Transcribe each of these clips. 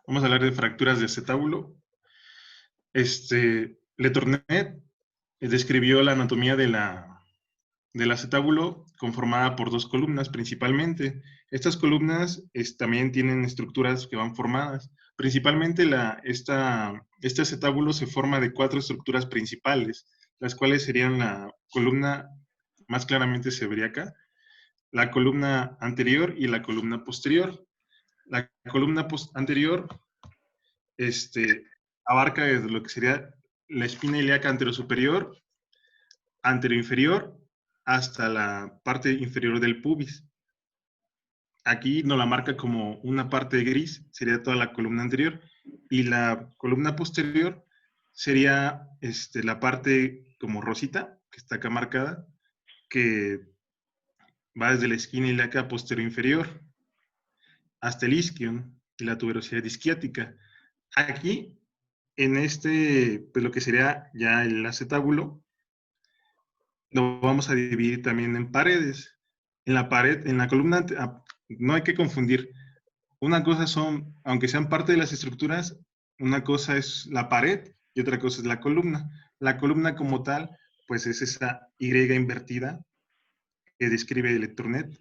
Vamos a hablar de fracturas de acetábulo. Le Tournet describió la anatomía del acetábulo conformada por dos columnas principalmente. Estas columnas también tienen estructuras que van formadas. Principalmente este acetábulo se forma de cuatro estructuras principales, las cuales serían la columna, más claramente se vería acá, la columna anterior y la columna posterior. La columna anterior abarca desde lo que sería la espina ilíaca anterosuperior, anteroinferior, hasta la parte inferior del pubis. Aquí nos la marca como una parte gris, sería toda la columna anterior, y la columna posterior sería la parte como rosita, que está acá marcada, que va desde la esquina ilíaca posterior-inferior hasta el isquion y la tuberosidad isquiática. Aquí, en pues lo que sería ya el acetábulo, lo vamos a dividir también en paredes. En la pared, en la columna, no hay que confundir. Una cosa son, aunque sean parte de las estructuras, una cosa es la pared y otra cosa es la columna. La columna como tal, pues es esa Y invertida que describe el Tournet,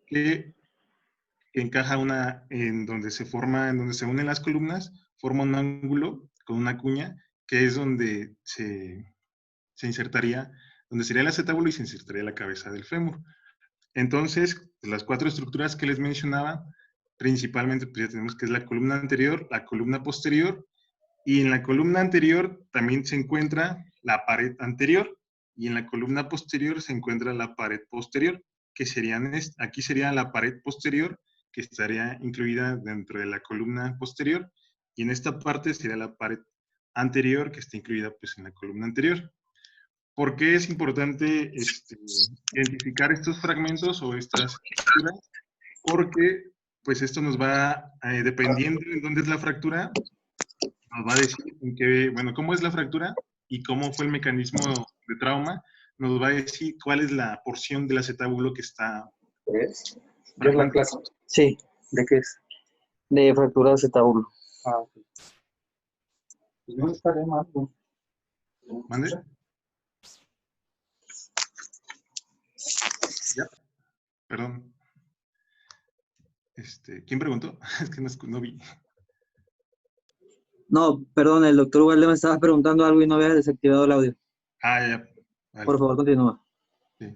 que encaja en donde en donde se unen las columnas, forma un ángulo con una cuña, que es donde se insertaría, donde sería el acetábulo y se insertaría la cabeza del fémur. Entonces, las cuatro estructuras que les mencionaba, principalmente pues ya tenemos que es la columna anterior, la columna posterior, y en la columna anterior también se encuentra la pared anterior, y en la columna posterior se encuentra la pared posterior, que aquí sería la pared posterior, que estaría incluida dentro de la columna posterior, y en esta parte sería la pared anterior, que está incluida pues en la columna anterior. ¿Por qué es importante identificar estos fragmentos o estas estructuras? Porque pues esto nos va, dependiendo de dónde es la fractura, nos va a decir bueno, cómo es la fractura y cómo fue el mecanismo de trauma, nos va a decir cuál es la porción del acetábulo que está ¿Es? ¿Ya es la fragmentada. clase? Sí. ¿De qué es? De fractura de acetábulo. Ah, ok. Pues no estaré mal, ¿no? ¿Mande? Ya, perdón. ¿Quién preguntó? Es que no vi. No, perdón, el doctor Ugalde me estaba preguntando algo y no había desactivado el audio. Ya. Vale. Por favor, continúa. Sí.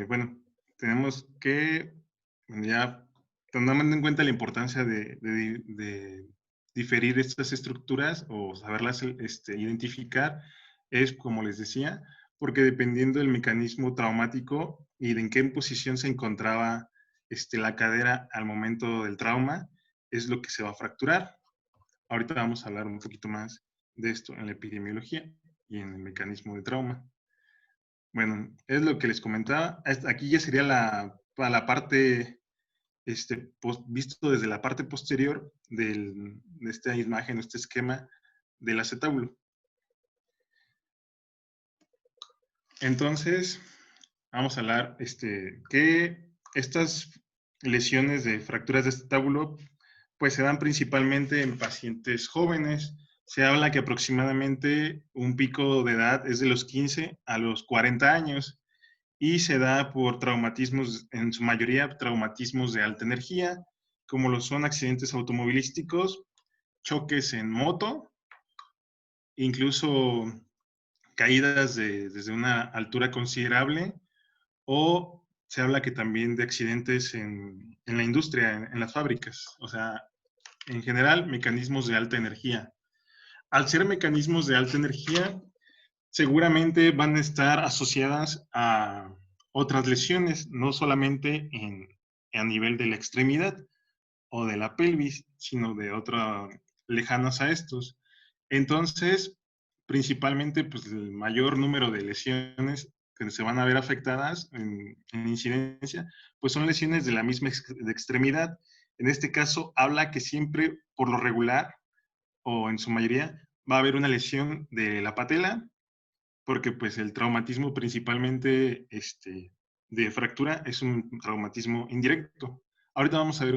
Bueno, tenemos que, bueno, ya tomando en cuenta la importancia de diferir estas estructuras o saberlas identificar, es como les decía, porque dependiendo del mecanismo traumático y de en qué posición se encontraba la cadera al momento del trauma, es lo que se va a fracturar. Ahorita vamos a hablar un poquito más de esto en la epidemiología y en el mecanismo de trauma. Bueno, es lo que les comentaba. Aquí ya sería la parte, visto desde la parte posterior de esta imagen, este esquema del acetábulo. Entonces, vamos a hablar que estas lesiones de fracturas de acetábulo, pues se dan principalmente en pacientes jóvenes. Se habla que aproximadamente un pico de edad es de los 15 a los 40 años. Y se da por traumatismos, en su mayoría traumatismos de alta energía, como lo son accidentes automovilísticos, choques en moto, incluso caídas desde una altura considerable, o se habla que también de accidentes en la industria, en las fábricas, o sea, en general, mecanismos de alta energía. Al ser mecanismos de alta energía, seguramente van a estar asociadas a otras lesiones, no solamente a nivel de la extremidad o de la pelvis, sino de otras lejanas a estos. Entonces, principalmente, pues el mayor número de lesiones que se van a ver afectadas en incidencia, pues son lesiones de la misma extremidad. En este caso, habla que siempre, por lo regular, o en su mayoría, va a haber una lesión de la patela, porque pues el traumatismo principalmente de fractura es un traumatismo indirecto. Ahorita vamos a ver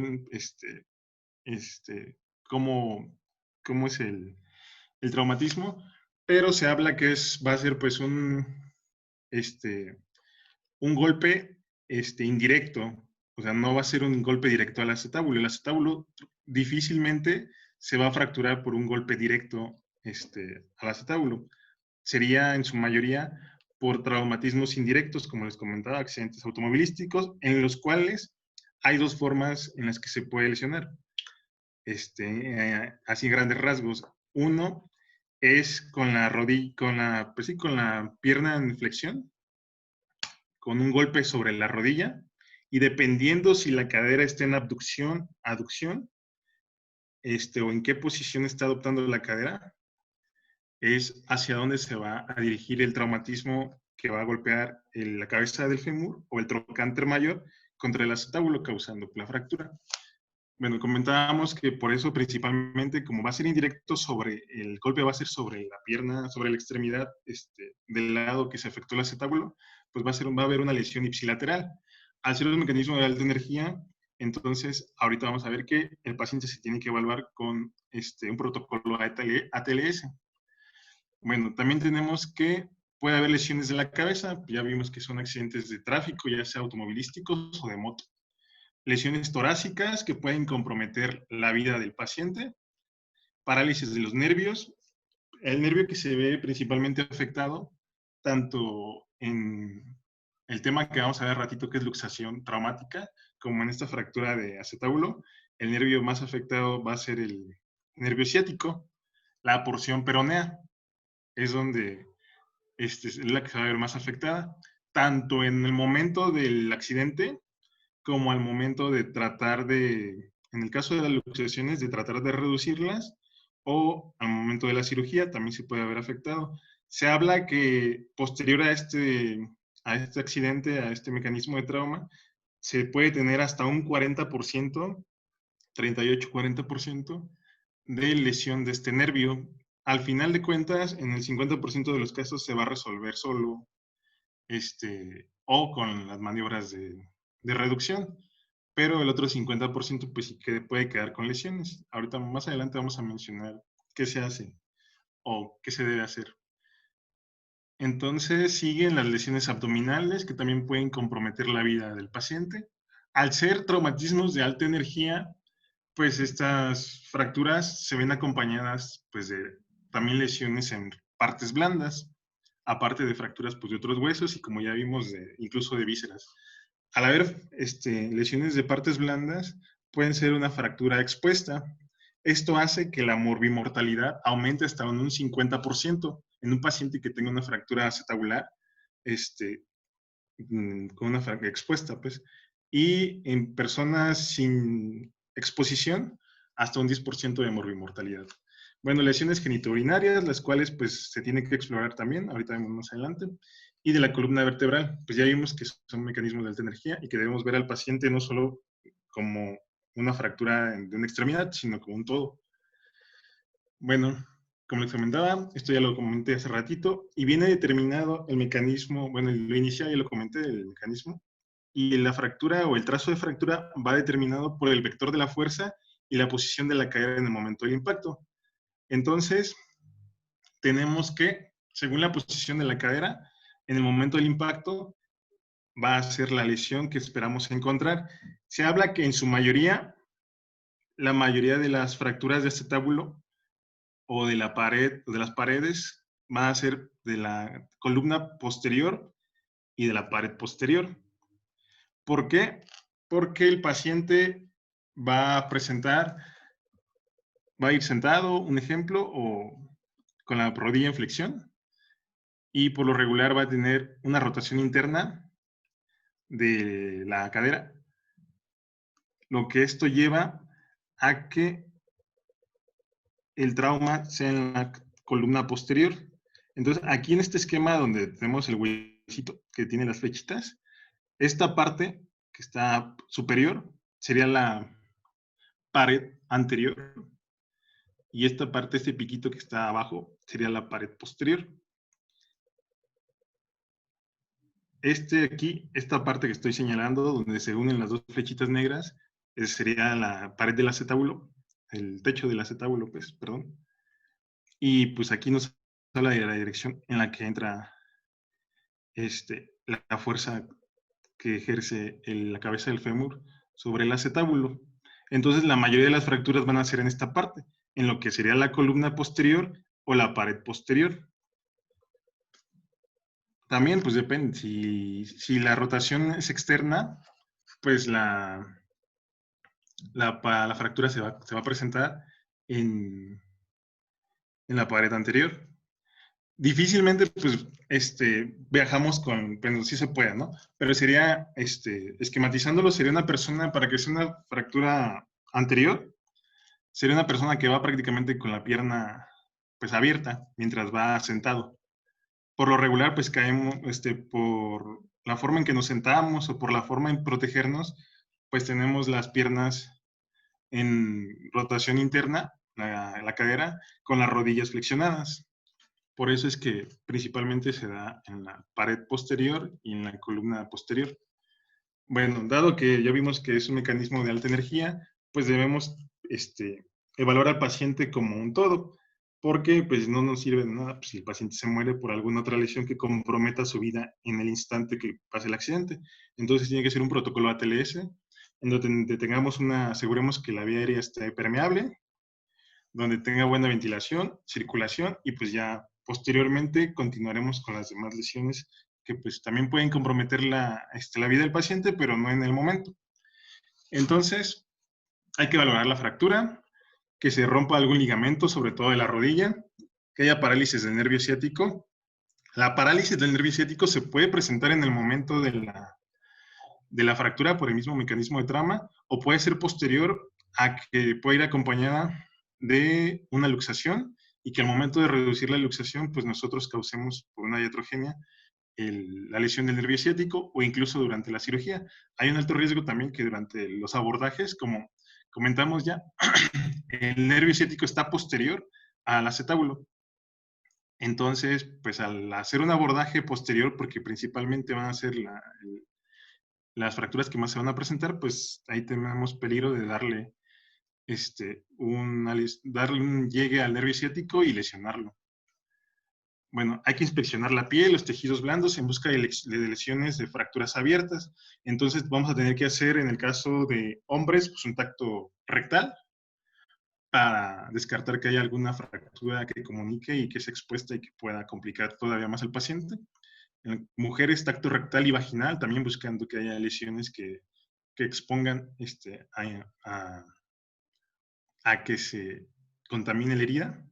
cómo es el traumatismo, pero se habla que va a ser pues un golpe indirecto, o sea, no va a ser un golpe directo al acetábulo. El acetábulo difícilmente se va a fracturar por un golpe directo al acetábulo. Sería en su mayoría por traumatismos indirectos, como les comentaba, accidentes automovilísticos, en los cuales hay dos formas en las que se puede lesionar. Así en grandes rasgos. Uno es con la rodilla, con la pierna en flexión, con un golpe sobre la rodilla, y dependiendo si la cadera está en abducción, aducción, o en qué posición está adoptando la cadera, es hacia dónde se va a dirigir el traumatismo que va a golpear la cabeza del fémur o el trocánter mayor contra el acetábulo, causando la fractura. Bueno, comentábamos que por eso principalmente, como va a ser indirecto, el golpe va a ser sobre la pierna, sobre la extremidad del lado que se afectó el acetábulo, pues va a haber una lesión ipsilateral. Al ser un mecanismo de alta energía, entonces ahorita vamos a ver que el paciente se tiene que evaluar con un protocolo ATLS. Bueno, también tenemos que puede haber lesiones de la cabeza, ya vimos que son accidentes de tráfico, ya sea automovilísticos o de moto. Lesiones torácicas que pueden comprometer la vida del paciente, parálisis de los nervios, el nervio que se ve principalmente afectado, tanto en el tema que vamos a ver ratito, que es luxación traumática, como en esta fractura de acetábulo, el nervio más afectado va a ser el nervio ciático, la porción peronea, es donde es la que se va a ver más afectada, tanto en el momento del accidente como al momento de en el caso de las luxaciones, de tratar de reducirlas, o al momento de la cirugía también se puede haber afectado. Se habla que posterior a este accidente, a este mecanismo de trauma, se puede tener hasta un 40%, 38-40% de lesión de este nervio. Al final de cuentas, en el 50% de los casos se va a resolver solo o con las maniobras de reducción, pero el otro 50% pues sí que puede quedar con lesiones. Ahorita más adelante vamos a mencionar qué se hace o qué se debe hacer. Entonces siguen las lesiones abdominales que también pueden comprometer la vida del paciente. Al ser traumatismos de alta energía, pues estas fracturas se ven acompañadas pues de también lesiones en partes blandas, aparte de fracturas pues, de otros huesos y como ya vimos, incluso de vísceras. Al haber lesiones de partes blandas, pueden ser una fractura expuesta. Esto hace que la morbimortalidad aumente hasta un 50% en un paciente que tenga una fractura acetabular con una fractura expuesta, pues. Y en personas sin exposición, hasta un 10% de morbimortalidad. Bueno, lesiones genitourinarias, las cuales pues se tienen que explorar también, ahorita vemos más adelante, y de la columna vertebral, pues ya vimos que son mecanismos de alta energía y que debemos ver al paciente no solo como una fractura de una extremidad, sino como un todo. Bueno, como les comentaba, esto ya lo comenté hace ratito, y viene determinado el mecanismo, bueno, lo inicial ya lo comenté, el mecanismo, y la fractura o el trazo de fractura va determinado por el vector de la fuerza y la posición de la cadera en el momento del impacto. Entonces, tenemos que, según la posición de la cadera, en el momento del impacto, va a ser la lesión que esperamos encontrar. Se habla que en su mayoría, la mayoría de las fracturas de acetábulo o de la pared, o de las paredes, va a ser de la columna posterior y de la pared posterior. ¿Por qué? Porque el paciente va a presentar, va a ir sentado, un ejemplo, o con la rodilla en flexión, y por lo regular va a tener una rotación interna de la cadera, lo que esto lleva a que el trauma sea en la columna posterior. Entonces, aquí en este esquema donde tenemos el huesito que tiene las flechitas, esta parte que está superior sería la pared anterior y esta parte, este piquito que está abajo, sería la pared posterior. Esta parte que estoy señalando, donde se unen las dos flechitas negras, sería la pared del acetábulo. el techo del acetábulo, pues, perdón. Y pues aquí nos habla de la dirección en la que entra la fuerza que ejerce la cabeza del fémur sobre el acetábulo. Entonces, la mayoría de las fracturas van a ser en esta parte, en lo que sería la columna posterior o la pared posterior. También, pues depende, si la rotación es externa, pues la fractura se va a presentar en la pared anterior. Difícilmente, pues, viajamos con, bueno, sí se puede, ¿no? Pero sería, esquematizándolo, sería una persona, para que sea una fractura anterior, sería una persona que va prácticamente con la pierna, pues, abierta, mientras va sentado. Por lo regular, pues, caemos, por la forma en que nos sentamos o por la forma en protegernos, pues, tenemos las piernas en rotación interna, la cadera, con las rodillas flexionadas. Por eso es que principalmente se da en la pared posterior y en la columna posterior. Bueno, dado que ya vimos que es un mecanismo de alta energía, pues debemos evaluar al paciente como un todo, porque pues no nos sirve de nada pues, si el paciente se muere por alguna otra lesión que comprometa su vida en el instante que pase el accidente. Entonces tiene que ser un protocolo ATLS, en donde tengamos aseguremos que la vía aérea esté permeable, donde tenga buena ventilación, circulación y pues ya posteriormente continuaremos con las demás lesiones que pues también pueden comprometer la vida del paciente, pero no en el momento. Entonces, hay que valorar la fractura, que se rompa algún ligamento, sobre todo de la rodilla, que haya parálisis del nervio ciático. La parálisis del nervio ciático se puede presentar en el momento de la fractura por el mismo mecanismo de trama, o puede ser posterior a que pueda ir acompañada de una luxación y que al momento de reducir la luxación, pues nosotros causemos por una iatrogenia la lesión del nervio ciático o incluso durante la cirugía. Hay un alto riesgo también que durante los abordajes, como comentamos ya, el nervio ciático está posterior al acetábulo. Entonces, pues al hacer un abordaje posterior, porque principalmente van a ser las fracturas que más se van a presentar, pues ahí tenemos peligro de darle darle un llegue al nervio ciático y lesionarlo. Bueno, hay que inspeccionar la piel, los tejidos blandos en busca de lesiones de fracturas abiertas. Entonces vamos a tener que hacer, en el caso de hombres, pues un tacto rectal para descartar que haya alguna fractura que comunique y que sea expuesta y que pueda complicar todavía más al paciente. En mujeres, tacto rectal y vaginal, también buscando que haya lesiones que expongan a que se contamine la herida,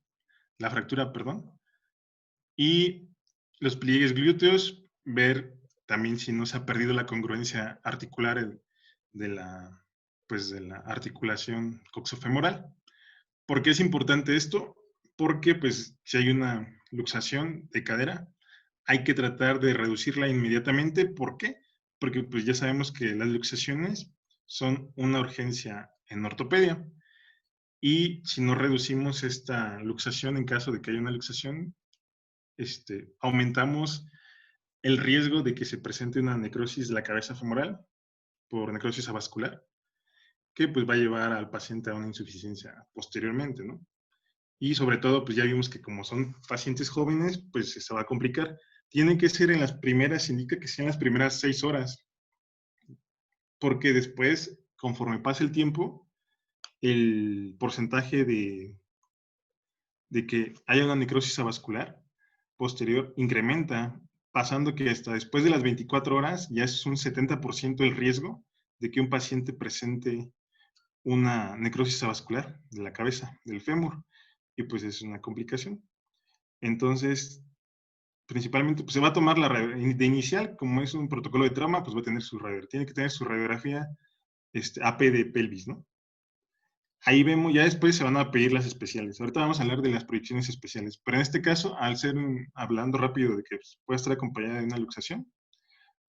la fractura, perdón. Y los pliegues glúteos, ver también si no se ha perdido la congruencia articular de la articulación coxofemoral. ¿Por qué es importante esto? Porque pues si hay una luxación de cadera, hay que tratar de reducirla inmediatamente. ¿Por qué? Porque pues ya sabemos que las luxaciones son una urgencia en ortopedia. Y si no reducimos esta luxación, en caso de que haya una luxación, aumentamos el riesgo de que se presente una necrosis de la cabeza femoral por necrosis avascular, que pues va a llevar al paciente a una insuficiencia posteriormente, ¿no? Y sobre todo, pues ya vimos que como son pacientes jóvenes, pues se va a complicar. Tienen que ser en las primeras, indica que sean las primeras 6 horas, porque después, conforme pasa el tiempo, el porcentaje de que haya una necrosis avascular posterior incrementa, pasando que hasta después de las 24 horas ya es un 70% el riesgo de que un paciente presente una necrosis avascular de la cabeza, del fémur, y pues es una complicación. Entonces, principalmente, pues se va a tomar de inicial, como es un protocolo de trauma, pues va a tener tiene que tener su radiografía AP de pelvis, ¿no? Ahí vemos, ya después se van a pedir las especiales. Ahorita vamos a hablar de las proyecciones especiales, pero en este caso, al ser hablando rápido de que puede estar acompañada de una luxación,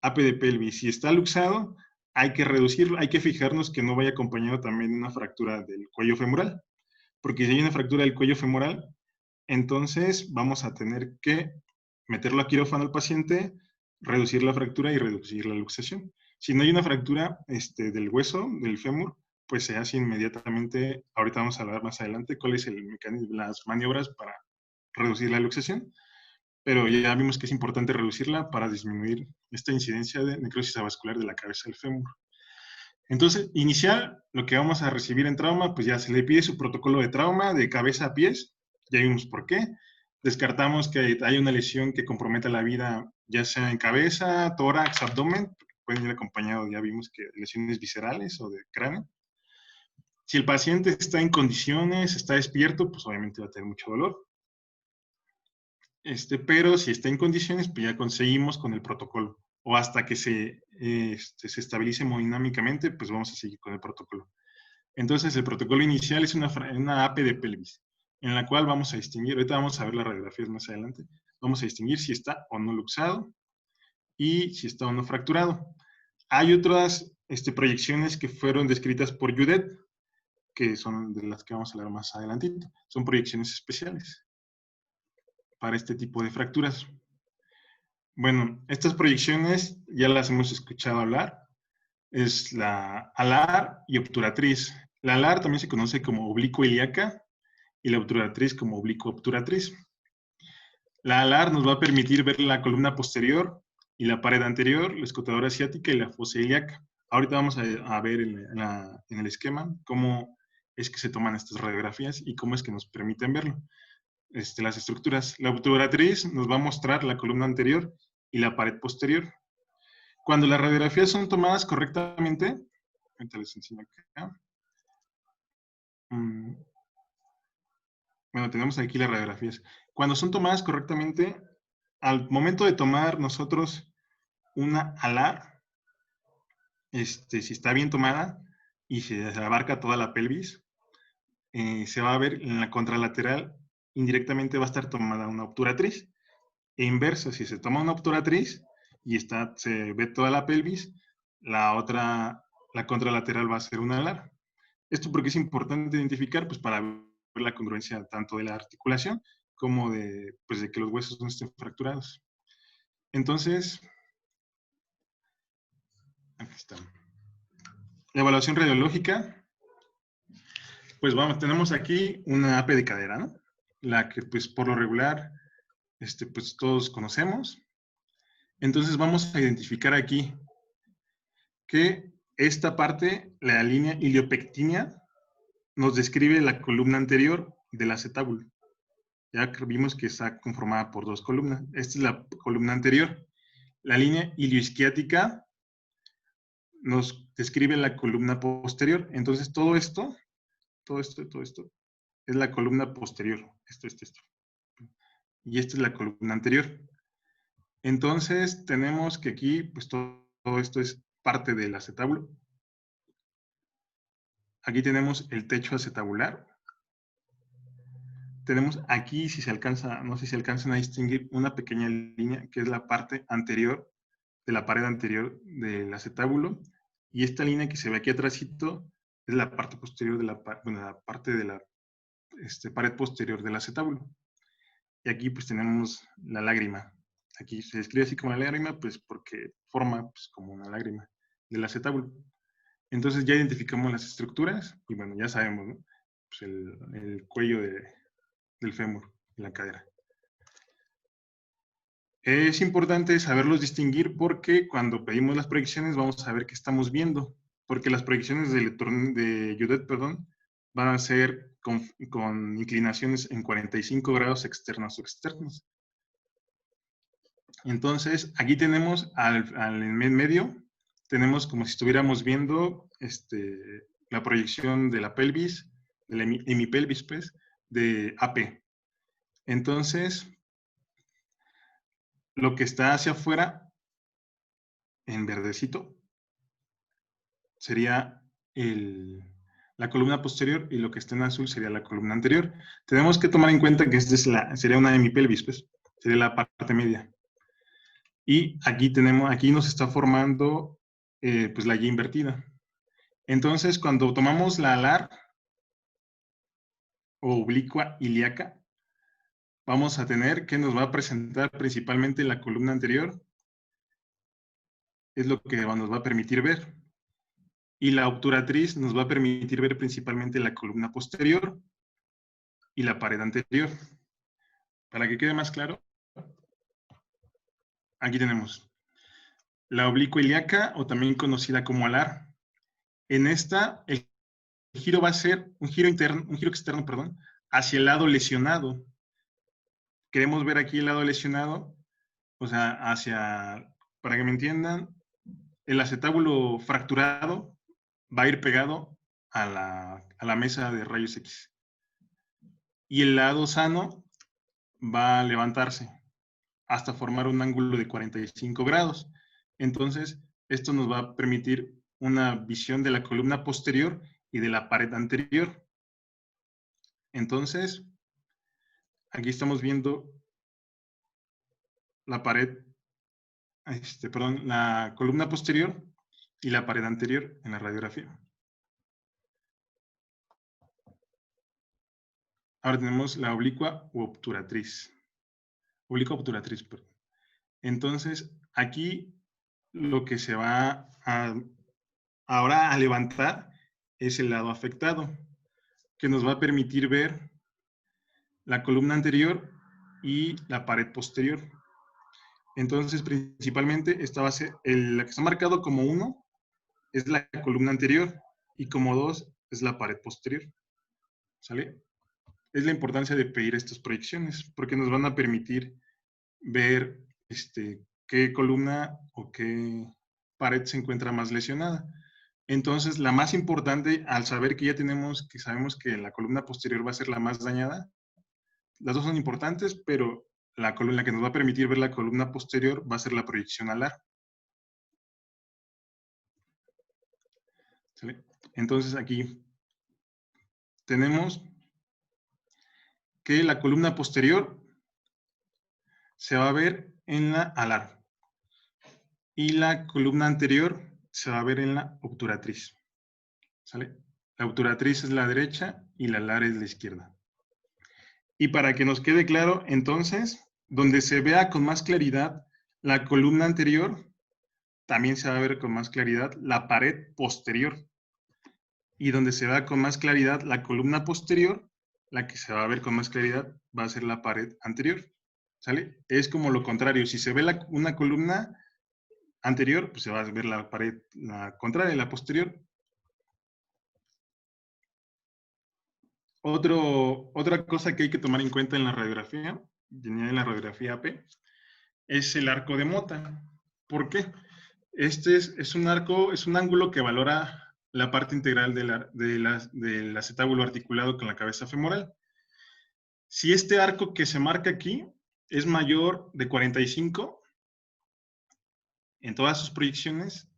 AP de pelvis, si está luxado, hay que reducirlo, hay que fijarnos que no vaya acompañado también de una fractura del cuello femoral, porque si hay una fractura del cuello femoral, entonces vamos a tener que meterlo a quirófano al paciente, reducir la fractura y reducir la luxación. Si no hay una fractura del hueso, del fémur, pues se hace inmediatamente. Ahorita vamos a hablar más adelante cuál es el mecanismo, las maniobras para reducir la luxación, pero ya vimos que es importante reducirla para disminuir esta incidencia de necrosis avascular de la cabeza del fémur. Entonces, inicial, lo que vamos a recibir en trauma, pues ya se le pide su protocolo de trauma de cabeza a pies, ya vimos por qué. Descartamos que hay una lesión que comprometa la vida, ya sea en cabeza, tórax, abdomen, pueden ir acompañados, ya vimos que lesiones viscerales o de cráneo. Si el paciente está en condiciones, está despierto, pues obviamente va a tener mucho dolor. Pero si está en condiciones, pues ya conseguimos con el protocolo. O hasta que se estabilice hemodinámicamente, pues vamos a seguir con el protocolo. Entonces, el protocolo inicial es una AP de pelvis, en la cual vamos a distinguir, ahorita vamos a ver las radiografías más adelante, vamos a distinguir si está o no luxado y si está o no fracturado. Hay otras proyecciones que fueron descritas por Judet, que son de las que vamos a hablar más adelantito. Son proyecciones especiales para este tipo de fracturas. Bueno, estas proyecciones ya las hemos escuchado hablar. Es la alar y obturatriz. La alar también se conoce como oblicuo ilíaca y la obturatriz como oblicuo obturatriz. La alar nos va a permitir ver la columna posterior y la pared anterior, la escotadora asiática y la fosa ilíaca. Ahorita vamos a ver en el esquema cómo es que se toman estas radiografías y cómo es que nos permiten verlo. Las estructuras. La obturatriz nos va a mostrar la columna anterior y la pared posterior. Cuando las radiografías son tomadas correctamente, ahorita les enseño acá. Bueno, tenemos aquí las radiografías. Cuando son tomadas correctamente, al momento de tomar nosotros una alar, si está bien tomada y se abarca toda la pelvis, se va a ver en la contralateral, indirectamente va a estar tomada una obturatriz. E inverso, si se toma una obturatriz y se ve toda la pelvis, la contralateral va a ser una alar. Esto porque es importante identificar, pues para ver la congruencia tanto de la articulación como de que los huesos no estén fracturados. Entonces, aquí está. La evaluación radiológica, pues tenemos aquí una AP de cadera, ¿no? La que pues por lo regular, pues todos conocemos. Entonces vamos a identificar aquí que esta parte, la línea iliopectínea, nos describe la columna anterior del acetábulo. Ya vimos que está conformada por dos columnas. Esta es la columna anterior. La línea ilioisquiática nos describe la columna posterior. Entonces, todo esto es la columna posterior. Esto. Y esta es la columna anterior. Entonces, tenemos que aquí, pues todo esto es parte del acetábulo. Aquí tenemos el techo acetabular. Tenemos aquí, si se alcanza, no sé si alcanzan a distinguir una pequeña línea, que es la parte anterior de la pared anterior del acetábulo. Y esta línea que se ve aquí atrásito es la parte posterior de la parte de la pared posterior del acetábulo. Y aquí pues tenemos la lágrima. Aquí se describe así como la lágrima, pues porque forma pues, como una lágrima del acetábulo. Entonces ya identificamos las estructuras y bueno, ya sabemos, ¿no? Pues el cuello del fémur y la cadera. Es importante saberlos distinguir porque cuando pedimos las proyecciones vamos a ver qué estamos viendo, porque las proyecciones de Judet, van a ser con inclinaciones en 45 grados externos o externos. Entonces, aquí tenemos en medio, tenemos como si estuviéramos viendo la proyección de la pelvis, de la hemipelvis, pues, de AP. Entonces, lo que está hacia afuera, en verdecito, sería la columna posterior y lo que está en azul sería la columna anterior. Tenemos que tomar en cuenta que sería una hemipelvis, pues, sería la parte media. Y aquí nos está formando pues la Y invertida. Entonces, cuando tomamos la alar o oblicua ilíaca, vamos a tener que nos va a presentar principalmente la columna anterior, es lo que nos va a permitir ver. Y la obturatriz nos va a permitir ver principalmente la columna posterior y la pared anterior. Para que quede más claro, aquí tenemos la oblicua ilíaca, o también conocida como alar. En esta, el giro va a ser un giro externo, perdón, hacia el lado lesionado. Queremos ver aquí el lado lesionado, o sea, para que me entiendan, el acetábulo fracturado va a ir pegado a la mesa de rayos X. Y el lado sano va a levantarse hasta formar un ángulo de 45 grados. Entonces, esto nos va a permitir una visión de la columna posterior y de la pared anterior. Entonces, aquí estamos viendo la pared, perdón, la columna posterior y la pared anterior en la radiografía. Ahora tenemos la oblicua u obturatriz. Oblicua obturatriz, perdón. Entonces, aquí lo que se va ahora a levantar es el lado afectado, que nos va a permitir ver la columna anterior y la pared posterior. Entonces, principalmente, esta va a ser, la que está marcado como 1 es la columna anterior y como 2 es la pared posterior. ¿Sale? Es la importancia de pedir estas proyecciones, porque nos van a permitir ver qué columna o qué pared se encuentra más lesionada. Entonces, la más importante, al saber que sabemos que la columna posterior va a ser la más dañada, las dos son importantes, pero la columna que nos va a permitir ver la columna posterior va a ser la proyección alar. ¿Sale? Entonces, aquí tenemos que la columna posterior se va a ver en la alar y la columna anterior se va a ver en la obturatriz. ¿Sale? La obturatriz es la derecha y la alar es la izquierda. Y para que nos quede claro, entonces, donde se vea con más claridad la columna anterior, también se va a ver con más claridad la pared posterior. Y donde se vea con más claridad la columna posterior, la que se va a ver con más claridad va a ser la pared anterior. ¿Sale? Es como lo contrario. Si se ve una columna anterior, pues se va a ver la pared, la contraria, la posterior. Otra cosa que hay que tomar en cuenta en la radiografía, en la radiografía AP, es el arco de Mota. ¿Por qué? Este es un arco, es un ángulo que valora la parte integral del acetábulo articulado con la cabeza femoral. Si este arco que se marca aquí es mayor de 45 en todas sus proyecciones,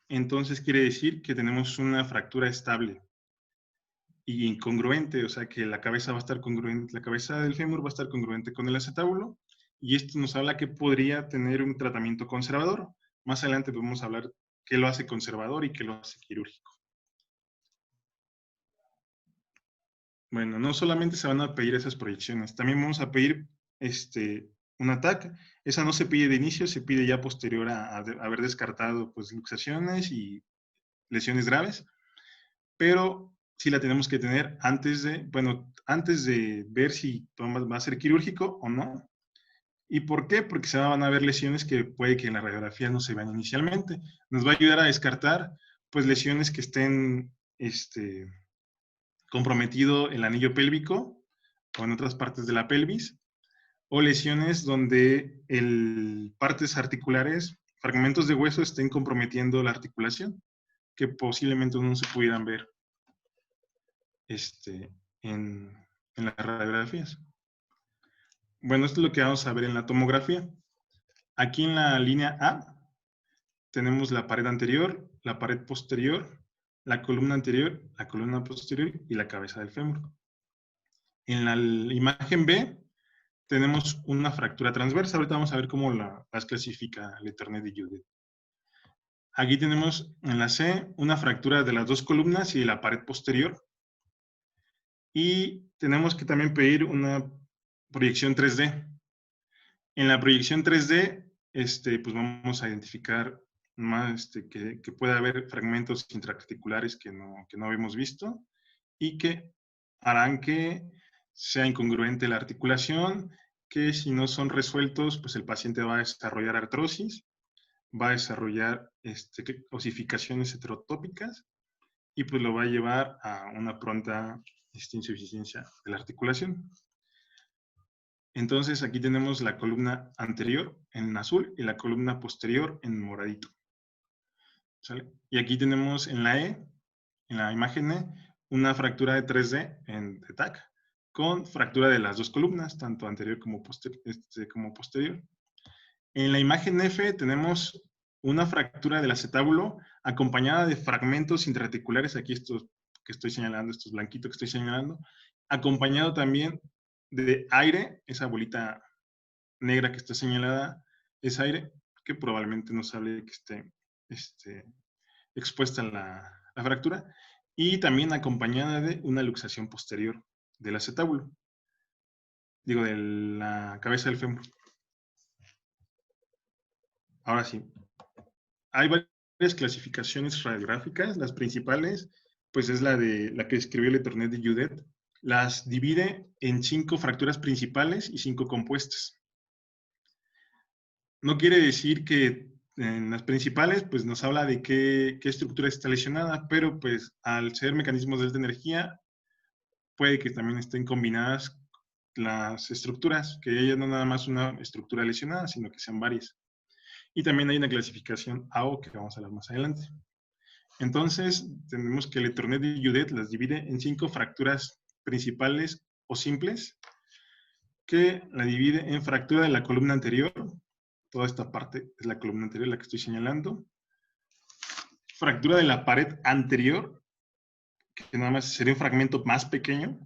entonces quiere decir que tenemos una fractura estable y incongruente, o sea que la cabeza va a estar congruente, la cabeza del fémur va a estar congruente con el acetábulo, y esto nos habla que podría tener un tratamiento conservador. Más adelante podemos hablar qué lo hace conservador y qué lo hace quirúrgico. Bueno, no solamente se van a pedir esas proyecciones, también vamos a pedir un ataque. Esa no se pide de inicio, se pide ya posterior a haber descartado pues, luxaciones y lesiones graves, pero sí la tenemos que tener antes de ver si va a ser quirúrgico o no. ¿Y por qué? Porque se van a ver lesiones que puede que en la radiografía no se vean inicialmente. Nos va a ayudar a descartar pues lesiones que estén comprometido el anillo pélvico o en otras partes de la pelvis, o lesiones donde partes articulares, fragmentos de hueso estén comprometiendo la articulación, que posiblemente no se pudieran ver en las radiografías. Bueno, esto es lo que vamos a ver en la tomografía. Aquí en la línea A tenemos la pared anterior, la pared posterior, la columna anterior, la columna posterior y la cabeza del fémur. En la imagen B tenemos una fractura transversa. Ahorita vamos a ver cómo las clasifica Leternet y Judet. Aquí tenemos en la C una fractura de las dos columnas y de la pared posterior. Y tenemos que también pedir una proyección 3D. En la proyección 3D, pues vamos a identificar más que pueda haber fragmentos intraarticulares que no habíamos visto y que harán que sea incongruente la articulación, que si no son resueltos, pues el paciente va a desarrollar artrosis, va a desarrollar osificaciones heterotópicas y pues lo va a llevar a una pronta insuficiencia de la articulación. Entonces aquí tenemos la columna anterior en azul y la columna posterior en moradito. ¿Sale? Y aquí tenemos en la E, en la imagen E, una fractura de 3D en TAC, con fractura de las dos columnas, tanto anterior como posterior. En la imagen F tenemos una fractura del acetábulo acompañada de fragmentos intraarticulares, aquí estos que estoy señalando, estos blanquitos que estoy señalando, acompañado también de aire, esa bolita negra que está señalada es aire, que probablemente nos hable que esté expuesta la fractura, y también acompañada de una luxación posterior del acetábulo, digo, de la cabeza del fémur. Ahora sí, hay varias clasificaciones radiográficas, las principales, pues es la que escribió Le Tournet de Judet, las divide en 5 fracturas principales y 5 compuestas. No quiere decir que en las principales, pues nos habla de qué estructura está lesionada, pero pues al ser mecanismos de alta energía, puede que también estén combinadas las estructuras, que haya no nada más una estructura lesionada, sino que sean varias. Y también hay una clasificación AO que vamos a hablar más adelante. Entonces, tenemos que Le Tournet de Judet las divide en 5 fracturas principales o simples, que la divide en fractura de la columna anterior, toda esta parte es la columna anterior, la que estoy señalando, fractura de la pared anterior, que nada más sería un fragmento más pequeño,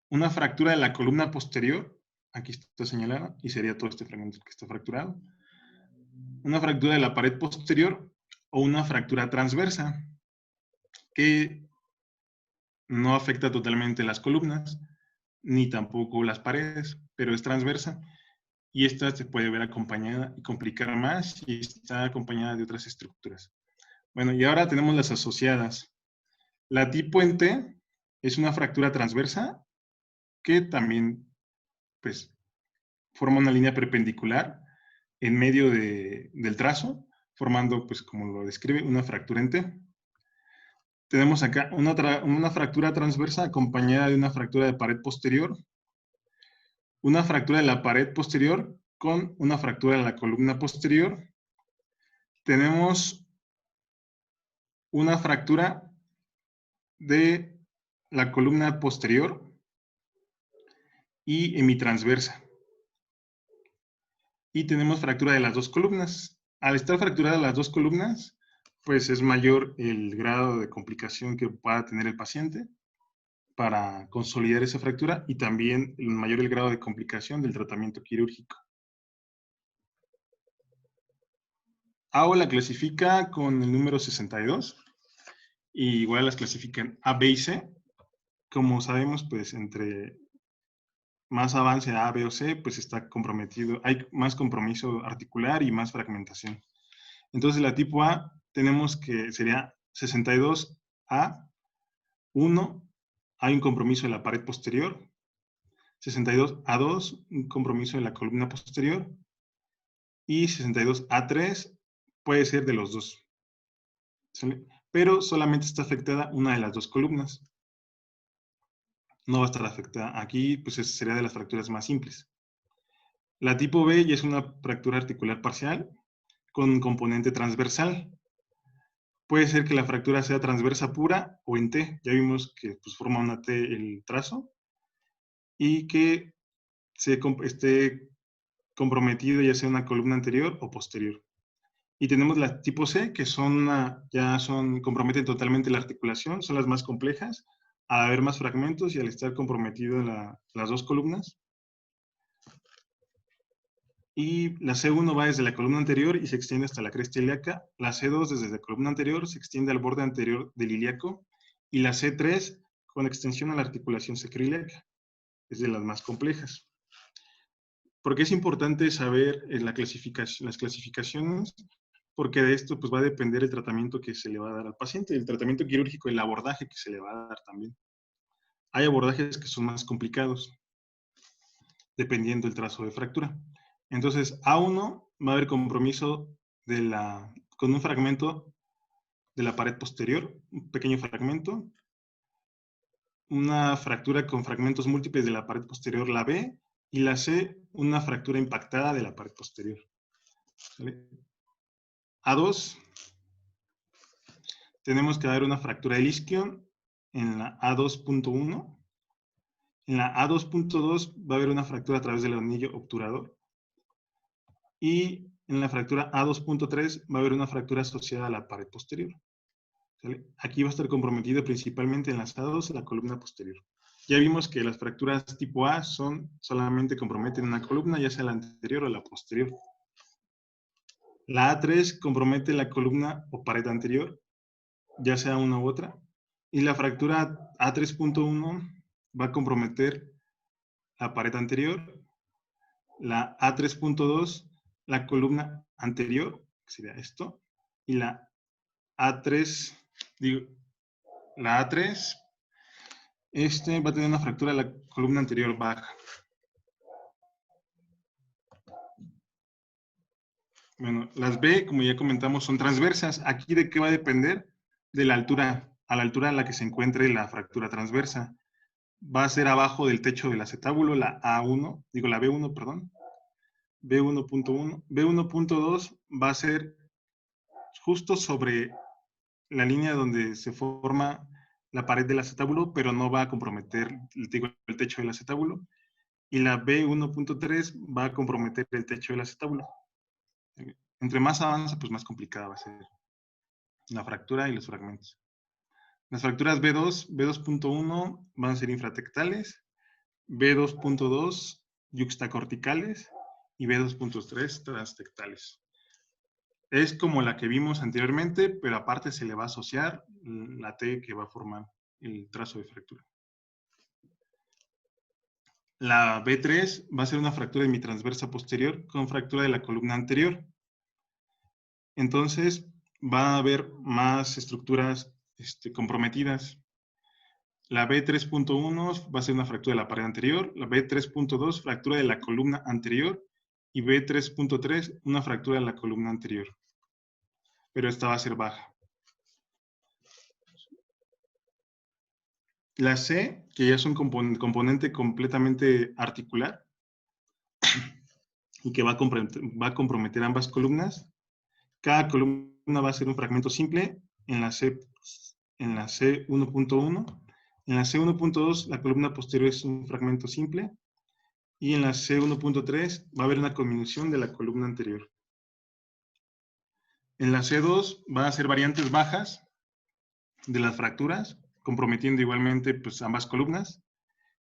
una fractura de la columna posterior, aquí está señalada, y sería todo este fragmento que está fracturado, una fractura de la pared posterior o una fractura transversa, que no afecta totalmente las columnas, ni tampoco las paredes, pero es transversa, y esta se puede ver acompañada y complicar más si está acompañada de otras estructuras. Bueno, y ahora tenemos las asociadas. La tipo en T es una fractura transversa que también, pues, forma una línea perpendicular en medio del trazo, formando, pues, como lo describe, una fractura en T. Tenemos acá una fractura transversa acompañada de una fractura de pared posterior, una fractura de la pared posterior con una fractura de la columna posterior. Tenemos una fractura de la columna posterior y hemitransversa. Y tenemos fractura de las dos columnas. Al estar fracturadas las dos columnas, pues es mayor el grado de complicación que pueda tener el paciente para consolidar esa fractura y también mayor el grado de complicación del tratamiento quirúrgico. AO la clasifica con el número 62 y igual las clasifican A, B y C. Como sabemos, pues entre más avance A, B o C, pues está comprometido, hay más compromiso articular y más fragmentación. Entonces la tipo A tenemos que sería 62A, 1, hay un compromiso de la pared posterior, 62A2, un compromiso de la columna posterior, y 62A3 puede ser de los dos. ¿Sale? Pero solamente está afectada una de las dos columnas. No va a estar afectada. Aquí, pues sería de las fracturas más simples. La tipo B ya es una fractura articular parcial con un componente transversal. Puede ser que la fractura sea transversa pura o en T. Ya vimos que pues, forma una T el trazo y que esté comprometido ya sea una columna anterior o posterior. Y tenemos la tipo C, que comprometen totalmente la articulación, son las más complejas, al haber más fragmentos y al estar comprometido las dos columnas. Y la C1 va desde la columna anterior y se extiende hasta la cresta ilíaca. La C2 desde la columna anterior se extiende al borde anterior del ilíaco. Y la C3 con extensión a la articulación sacroiliaca. Es de las más complejas. Porque es importante saber las clasificaciones, porque de esto pues, va a depender el tratamiento que se le va a dar al paciente, el tratamiento quirúrgico, el abordaje que se le va a dar también. Hay abordajes que son más complicados, dependiendo del trazo de fractura. Entonces, A1 va a haber compromiso con un fragmento de la pared posterior, un pequeño fragmento, una fractura con fragmentos múltiples de la pared posterior, la B, y la C, una fractura impactada de la pared posterior. ¿Sale? A2, tenemos que dar una fractura del isquio en la A2.1. En la A2.2 va a haber una fractura a través del anillo obturador. Y en la fractura A2.3 va a haber una fractura asociada a la pared posterior. ¿Sale? Aquí va a estar comprometido principalmente enlazados a la columna posterior. Ya vimos que las fracturas tipo A solamente comprometen una columna, ya sea la anterior o la posterior. La A3 compromete la columna o pared anterior, ya sea una u otra. Y la fractura A3.1 va a comprometer la pared anterior. La A3.2, la columna anterior, que sería esto. Y la A3, la A3 va a tener una fractura de la columna anterior baja. Bueno, las B, como ya comentamos, son transversas. ¿Aquí de qué va a depender? De la altura, a la altura a la que se encuentre la fractura transversa. Va a ser abajo del techo del acetábulo, la A1, la B1, perdón. B1.1. B1.2 va a ser justo sobre la línea donde se forma la pared del acetábulo, pero no va a comprometer el techo del acetábulo. Y la B1.3 va a comprometer el techo del acetábulo. Entre más avanza, pues más complicada va a ser la fractura y los fragmentos. Las fracturas B2, B2.1 van a ser infratectales, B2.2 yuxtacorticales y B2.3 transtectales. Es como la que vimos anteriormente, pero aparte se le va a asociar la T que va a formar el trazo de fractura. La B3 va a ser una fractura hemitransversa posterior con fractura de la columna anterior. Entonces, va a haber más estructuras comprometidas. La B3.1 va a ser una fractura de la pared anterior, la B3.2 fractura de la columna anterior y B3.3 una fractura de la columna anterior. Pero esta va a ser baja. La C, que ya es un componente completamente articular y que va a comprometer ambas columnas. Cada columna va a ser un fragmento simple en la C1.1. En la C1.2 la columna posterior es un fragmento simple y en la C1.3 va a haber una combinación de la columna anterior. En la C2 van a ser variantes bajas de las fracturas, comprometiendo igualmente pues, ambas columnas.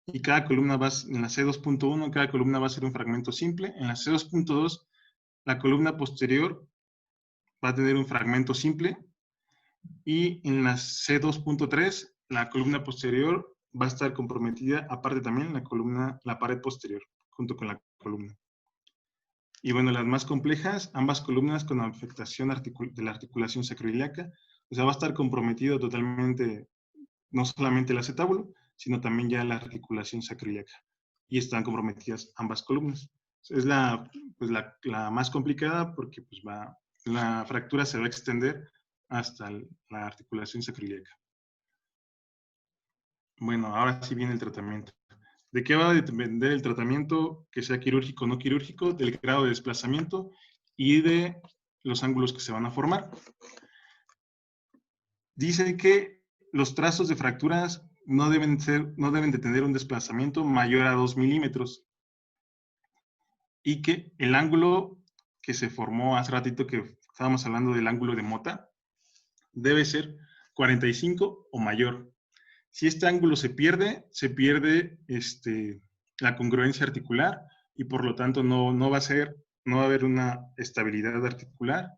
Y cada columna en la C2.1, cada columna va a ser un fragmento simple. En la C2.2, la columna posterior va a tener un fragmento simple. Y en la C2.3, la columna posterior va a estar comprometida, aparte también la pared posterior, junto con la columna. Y bueno, las más complejas, ambas columnas con afectación de la articulación sacroiliaca, o sea, va a estar comprometido totalmente, no solamente el acetábulo, sino también ya la articulación sacroiliaca. Y están comprometidas ambas columnas. Es la más complicada porque pues, la fractura se va a extender hasta la articulación sacroiliaca. Bueno, ahora sí viene el tratamiento. ¿De qué va a depender el tratamiento, que sea quirúrgico o no quirúrgico? Del grado de desplazamiento y de los ángulos que se van a formar. Dice que los trazos de fracturas no deben de tener un desplazamiento mayor a 2 milímetros y que el ángulo que se formó hace ratito que estábamos hablando del ángulo de Mota debe ser 45 o mayor. Si este ángulo se pierde la congruencia articular y por lo tanto no va a haber una estabilidad articular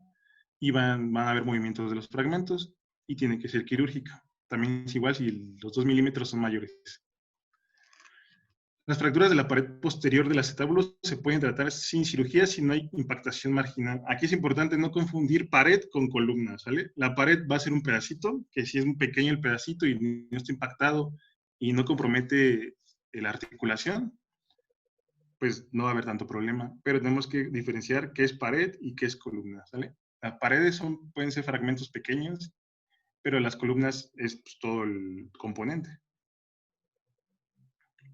y van a haber movimientos de los fragmentos y tiene que ser quirúrgica. También es igual si los 2 milímetros son mayores. Las fracturas de la pared posterior del acetábulo se pueden tratar sin cirugía si no hay impactación marginal. Aquí es importante no confundir pared con columna, ¿sale? La pared va a ser un pedacito, que si es muy pequeño el pedacito y no está impactado y no compromete la articulación, pues no va a haber tanto problema. Pero tenemos que diferenciar qué es pared y qué es columna, ¿sale? Las paredes pueden ser fragmentos pequeños, pero las columnas es pues, todo el componente.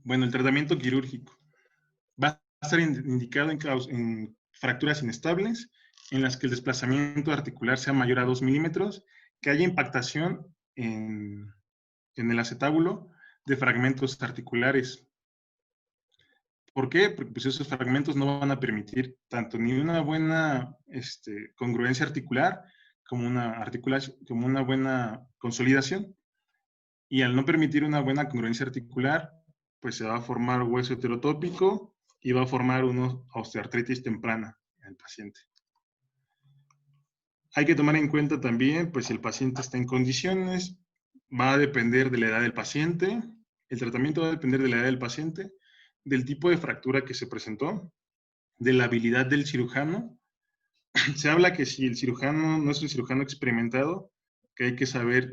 Bueno, el tratamiento quirúrgico va a estar indicado en fracturas inestables, en las que el desplazamiento articular sea mayor a 2 milímetros, que haya impactación en el acetábulo de fragmentos articulares. ¿Por qué? Porque pues, esos fragmentos no van a permitir tanto ni una buena congruencia articular como una buena consolidación. Y al no permitir una buena congruencia articular, pues se va a formar hueso heterotópico y va a formar una osteoartritis temprana en el paciente. Hay que tomar en cuenta también, pues si el paciente está en condiciones, va a depender de la edad del paciente, el tratamiento va a depender de la edad del paciente, del tipo de fractura que se presentó, de la habilidad del cirujano. Se habla que si el cirujano no es un cirujano experimentado, que hay que saber,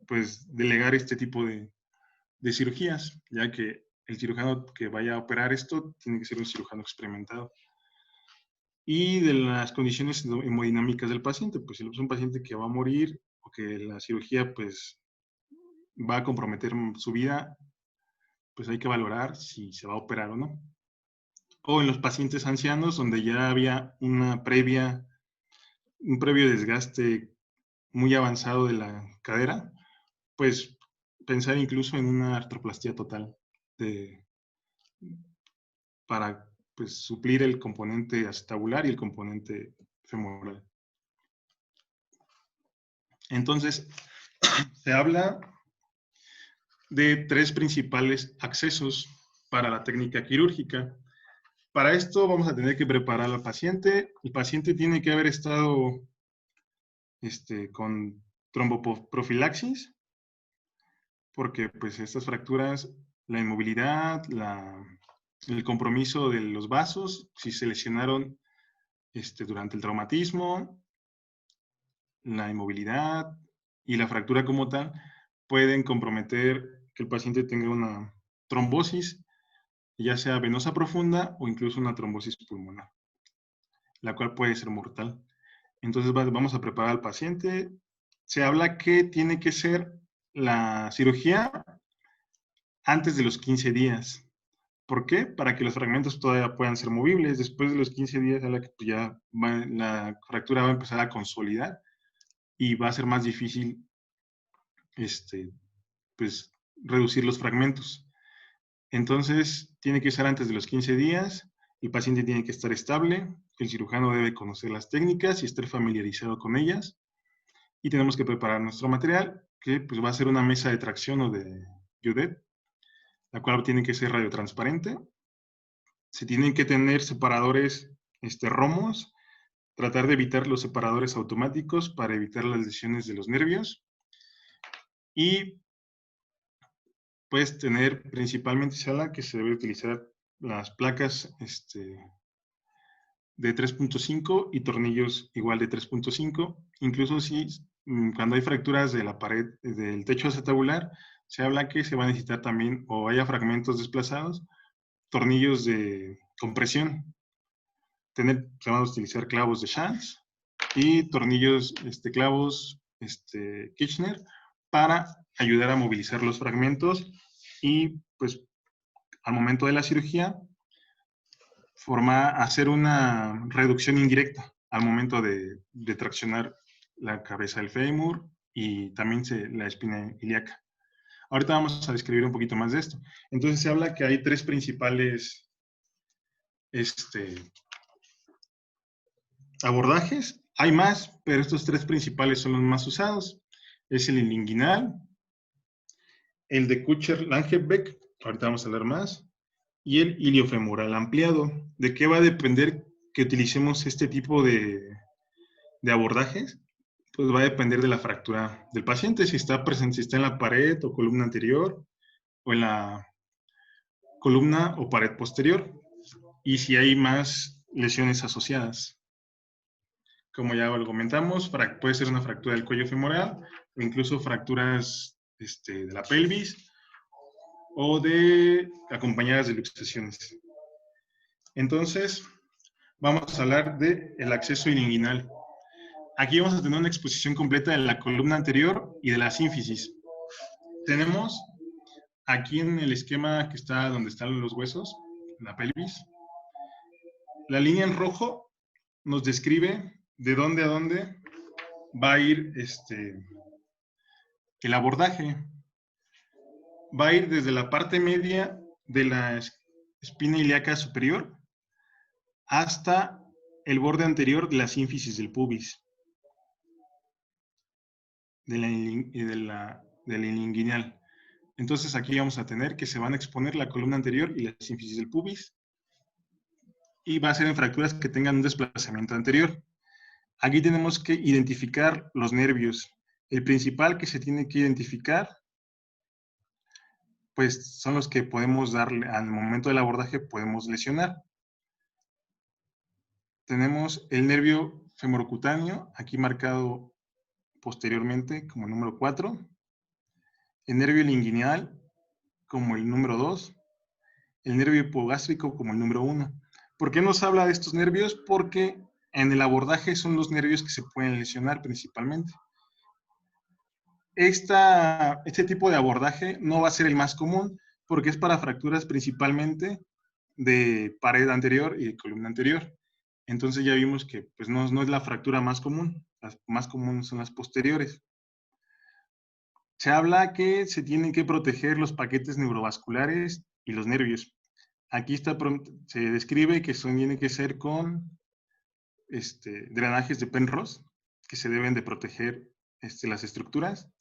pues, delegar este tipo de cirugías, ya que el cirujano que vaya a operar esto tiene que ser un cirujano experimentado. Y de las condiciones hemodinámicas del paciente, pues si es un paciente que va a morir o que la cirugía pues va a comprometer su vida, pues hay que valorar si se va a operar o no. O en los pacientes ancianos donde ya había un previo desgaste muy avanzado de la cadera, pues pensar incluso en una artroplastía total para pues, suplir el componente acetabular y el componente femoral. Entonces, se habla de 3 principales accesos para la técnica quirúrgica. Para esto vamos a tener que preparar al paciente. El paciente tiene que haber estado con tromboprofilaxis, porque pues estas fracturas, la inmovilidad, el compromiso de los vasos, si se lesionaron durante el traumatismo, la inmovilidad y la fractura como tal, pueden comprometer que el paciente tenga una trombosis, ya sea venosa profunda o incluso una trombosis pulmonar, la cual puede ser mortal. Entonces vamos a preparar al paciente. Se habla que tiene que ser la cirugía antes de los 15 días. ¿Por qué? Para que los fragmentos todavía puedan ser movibles. Después de los 15 días ya la fractura va a empezar a consolidar y va a ser más difícil pues, reducir los fragmentos. Entonces, tiene que ser antes de los 15 días, el paciente tiene que estar estable, el cirujano debe conocer las técnicas y estar familiarizado con ellas, y tenemos que preparar nuestro material, que pues, va a ser una mesa de tracción o de Judet, la cual tiene que ser radiotransparente. Se tienen que tener separadores romos, tratar de evitar los separadores automáticos para evitar las lesiones de los nervios, y puedes tener principalmente, Sala, que se debe utilizar las placas de 3.5 y tornillos igual de 3.5. Incluso si cuando hay fracturas de la pared, del techo acetabular, se habla que se va a necesitar también, o haya fragmentos desplazados, tornillos de compresión. Se van a utilizar clavos de Schanz y tornillos, clavos Kirchner, para ayudar a movilizar los fragmentos y pues al momento de la cirugía hacer una reducción indirecta al momento de traccionar la cabeza del fémur y también la espina ilíaca. Ahorita vamos a describir un poquito más de esto. Entonces se habla que hay 3 principales abordajes. Hay más, pero estos 3 principales son los más usados. Es el inguinal, el de Kucher-Langebeck, ahorita vamos a hablar más, y el iliofemoral ampliado. ¿De qué va a depender que utilicemos este tipo de abordajes? Pues va a depender de la fractura del paciente, si está presente, si está en la pared o columna anterior, o en la columna o pared posterior, y si hay más lesiones asociadas. Como ya lo comentamos, puede ser una fractura del cuello femoral o incluso fracturas de la pelvis o acompañadas de luxaciones. Entonces, vamos a hablar del acceso ilinguinal. Aquí vamos a tener una exposición completa de la columna anterior y de la sínfisis. Tenemos aquí en el esquema que está donde están los huesos, la pelvis, la línea en rojo nos describe de dónde a dónde va a ir el abordaje. Va a ir desde la parte media de la espina ilíaca superior hasta el borde anterior de la sínfisis del pubis, de la ilinguinal. Entonces aquí vamos a tener que se van a exponer la columna anterior y la sínfisis del pubis, y va a ser en fracturas que tengan un desplazamiento anterior. Aquí tenemos que identificar los nervios. El principal que se tiene que identificar, pues son los que podemos darle, al momento del abordaje podemos lesionar. Tenemos el nervio femorocutáneo, aquí marcado posteriormente como el número 4, el nervio linguinal como el número 2, el nervio hipogástrico como el número 1. ¿Por qué nos habla de estos nervios? Porque en el abordaje son los nervios que se pueden lesionar principalmente. Este tipo de abordaje no va a ser el más común porque es para fracturas principalmente de pared anterior y de columna anterior. Entonces ya vimos que pues, no es la fractura más común. Las más comunes son las posteriores. Se habla que se tienen que proteger los paquetes neurovasculares y los nervios. Aquí se describe que tienen que ser con drenajes de Penrose, que se deben de proteger las estructuras.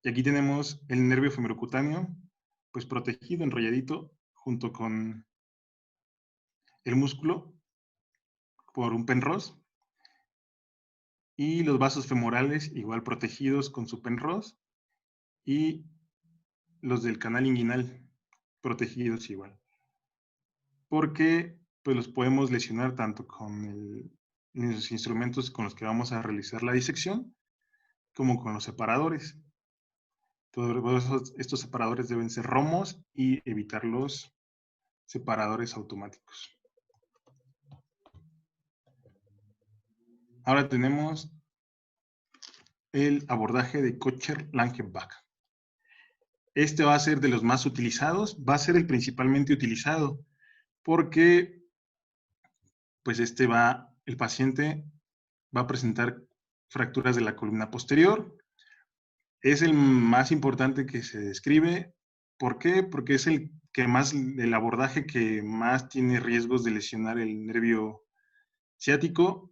Y aquí tenemos el nervio femerocutáneo, pues protegido, enrolladito, junto con el músculo por un Penrose. Y los vasos femorales igual protegidos con su Penrose. Y los del canal inguinal protegidos igual. Porque pues los podemos lesionar tanto con los instrumentos con los que vamos a realizar la disección, como con los separadores. Todos estos separadores deben ser romos y evitar los separadores automáticos. Ahora tenemos el abordaje de Kocher-Langenbach. Este va a ser de los más utilizados, va a ser el principalmente utilizado, porque pues el paciente va a presentar fracturas de la columna posterior. Es el más importante que se describe. ¿Por qué? Porque es el abordaje que más tiene riesgos de lesionar el nervio ciático,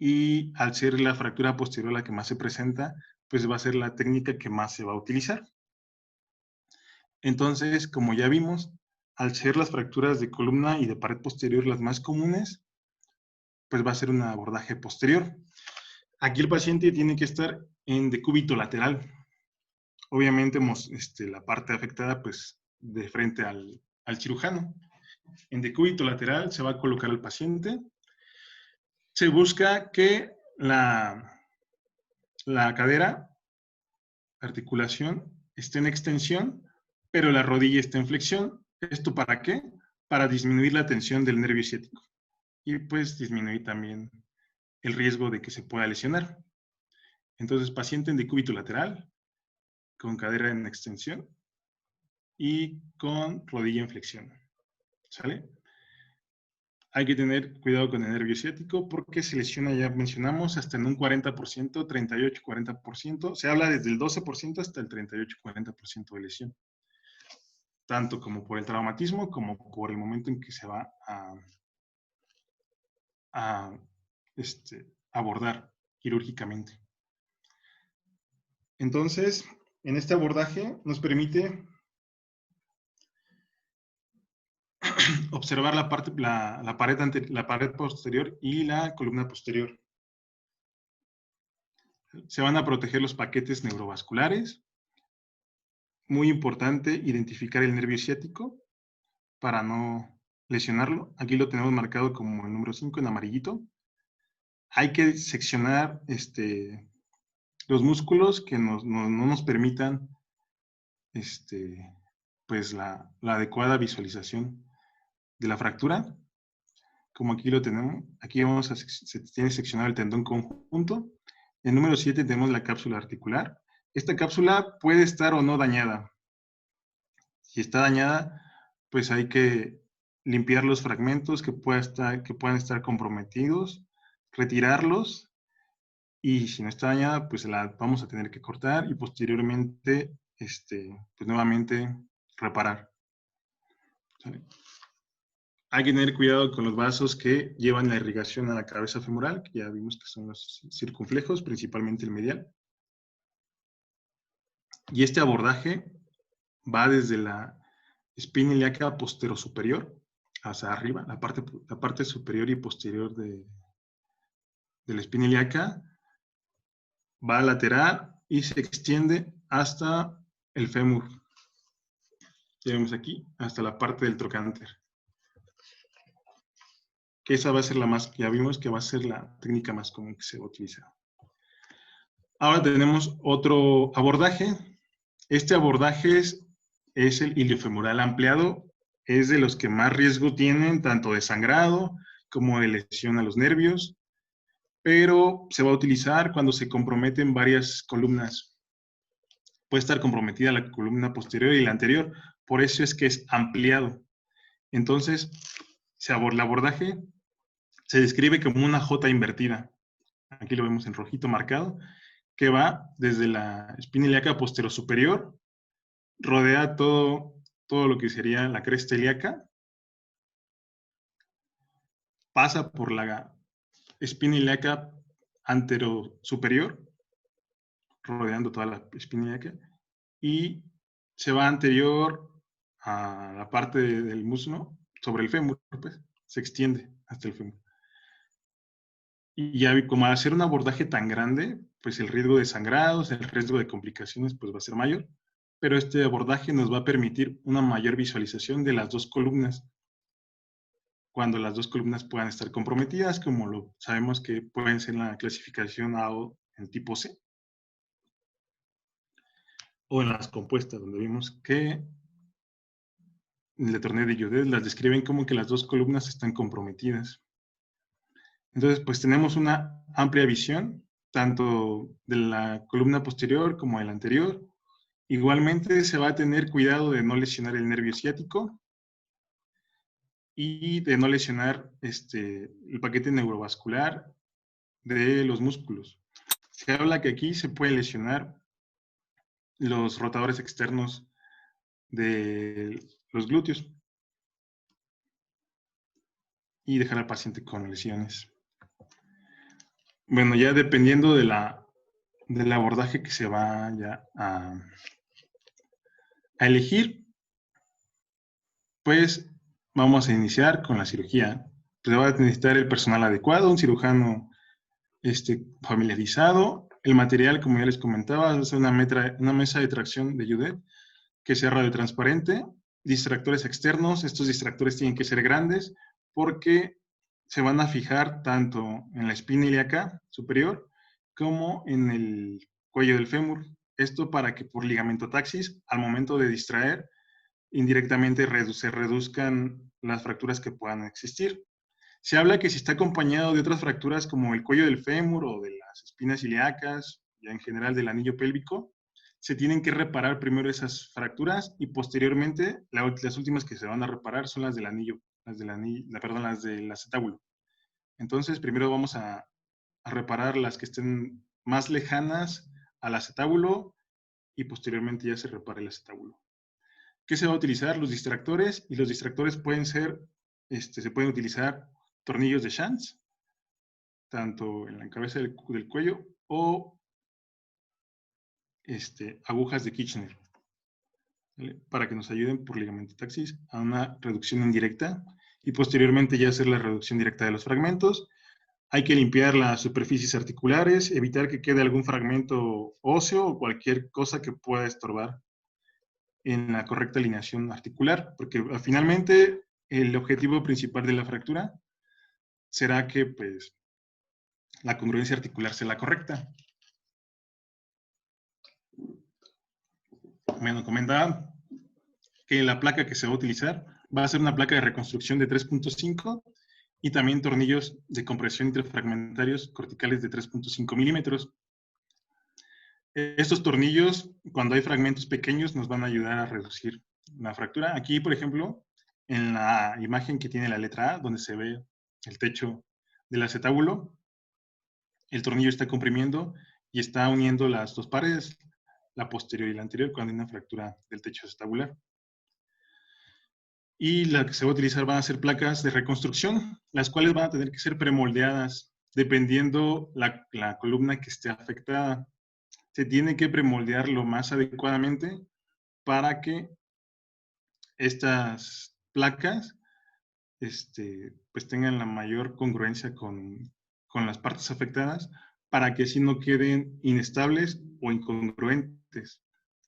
y al ser la fractura posterior la que más se presenta, pues va a ser la técnica que más se va a utilizar. Entonces, como ya vimos, al ser las fracturas de columna y de pared posterior las más comunes, pues va a ser un abordaje posterior. Aquí el paciente tiene que estar en decúbito lateral. Obviamente, la parte afectada, pues, de frente al cirujano. En decúbito lateral se va a colocar al paciente. Se busca que la cadera, articulación, esté en extensión, pero la rodilla esté en flexión. ¿Esto para qué? Para disminuir la tensión del nervio ciático y pues disminuir también el riesgo de que se pueda lesionar. Entonces, paciente en decúbito lateral, con cadera en extensión y con rodilla en flexión. ¿Sale? Hay que tener cuidado con el nervio ciático porque se lesiona, ya mencionamos, hasta en un 40%, 38-40%. Se habla desde el 12% hasta el 38-40% de lesión. Tanto como por el traumatismo como por el momento en que se va a abordar quirúrgicamente. Entonces, en este abordaje nos permite observar la pared posterior y la columna posterior. Se van a proteger los paquetes neurovasculares. Muy importante identificar el nervio ciático para no lesionarlo. Aquí lo tenemos marcado como el número 5 en amarillito. Hay que seccionar los músculos que no nos permitan pues la adecuada visualización de la fractura. Como aquí lo tenemos, aquí se tiene seccionado el tendón conjunto. En número 7 tenemos la cápsula articular. Esta cápsula puede estar o no dañada. Si está dañada, pues hay que limpiar los fragmentos que puedan estar comprometidos, retirarlos, y si no está dañada, pues la vamos a tener que cortar y posteriormente, pues nuevamente reparar. ¿Sale? Hay que tener cuidado con los vasos que llevan la irrigación a la cabeza femoral, que ya vimos que son los circunflejos, principalmente el medial. Y este abordaje va desde la espina ilíaca posterosuperior hacia arriba, la parte superior y posterior de la espina ilíaca, va lateral y se extiende hasta el fémur. Ya vemos aquí, hasta la parte del trocánter. Que esa va a ser la más, ya vimos que va a ser la técnica más común que se va a utilizar. Ahora tenemos otro abordaje. Este abordaje es el iliofemoral ampliado. Es de los que más riesgo tienen, tanto de sangrado como de lesión a los nervios, pero se va a utilizar cuando se comprometen varias columnas. Puede estar comprometida la columna posterior y la anterior, por eso es que es ampliado. Entonces, el abordaje se describe como una J invertida. Aquí lo vemos en rojito marcado, que va desde la espina ilíaca posterosuperior, rodea todo lo que sería la cresta ilíaca, pasa por la espina ilíaca anterosuperior, rodeando toda la espina ilíaca, y se va anterior a la parte del muslo, sobre el fémur, pues, se extiende hasta el fémur. Y ya como al hacer un abordaje tan grande, pues el riesgo de sangrados, el riesgo de complicaciones, pues va a ser mayor. Pero este abordaje nos va a permitir una mayor visualización de las dos columnas, cuando las dos columnas puedan estar comprometidas, como lo sabemos que pueden ser en la clasificación A o en tipo C, o en las compuestas, donde vimos que en el torneo de Judet las describen como que las dos columnas están comprometidas. Entonces, pues tenemos una amplia visión, tanto de la columna posterior como de la anterior. Igualmente se va a tener cuidado de no lesionar el nervio ciático y de no lesionar el paquete neurovascular de los músculos. Se habla que aquí se pueden lesionar los rotadores externos de los glúteos y dejar al paciente con lesiones. Bueno, ya dependiendo del abordaje que se vaya a elegir, pues vamos a iniciar con la cirugía. Se va a necesitar el personal adecuado, un cirujano familiarizado. El material, como ya les comentaba, es una mesa de tracción de Judet que sea radiotransparente, distractores externos. Estos distractores tienen que ser grandes porque se van a fijar tanto en la espina ilíaca superior como en el cuello del fémur. Esto para que por ligamentotaxis, al momento de distraer, indirectamente se reduzcan las fracturas que puedan existir. Se habla que si está acompañado de otras fracturas como el cuello del fémur o de las espinas ilíacas, ya en general del anillo pélvico, se tienen que reparar primero esas fracturas y posteriormente las últimas que se van a reparar son las del anillo, las del acetábulo. Entonces, primero vamos a reparar las que estén más lejanas al acetábulo y posteriormente ya se repara el acetábulo. ¿Qué se va a utilizar? Los distractores, y los distractores pueden ser, se pueden utilizar tornillos de Schanz, tanto en la cabeza del cuello, o agujas de Kirchner, ¿vale? Para que nos ayuden por ligamentotaxis a una reducción indirecta y posteriormente ya hacer la reducción directa de los fragmentos. Hay que limpiar las superficies articulares, evitar que quede algún fragmento óseo o cualquier cosa que pueda estorbar en la correcta alineación articular, porque finalmente el objetivo principal de la fractura será que pues, la congruencia articular sea la correcta. Bueno, comentaba que la placa que se va a utilizar va a ser una placa de reconstrucción de 3.5 y también tornillos de compresión interfragmentarios corticales de 3.5 milímetros. Estos tornillos, cuando hay fragmentos pequeños, nos van a ayudar a reducir la fractura. Aquí, por ejemplo, en la imagen que tiene la letra A, donde se ve el techo del acetábulo, el tornillo está comprimiendo y está uniendo las dos paredes, la posterior y la anterior, cuando hay una fractura del techo acetabular. Y la que se va a utilizar van a ser placas de reconstrucción, las cuales van a tener que ser premoldeadas, dependiendo la columna que esté afectada. Se tiene que premoldear lo más adecuadamente para que estas placas pues tengan la mayor congruencia con las partes afectadas, para que así no queden inestables o incongruentes.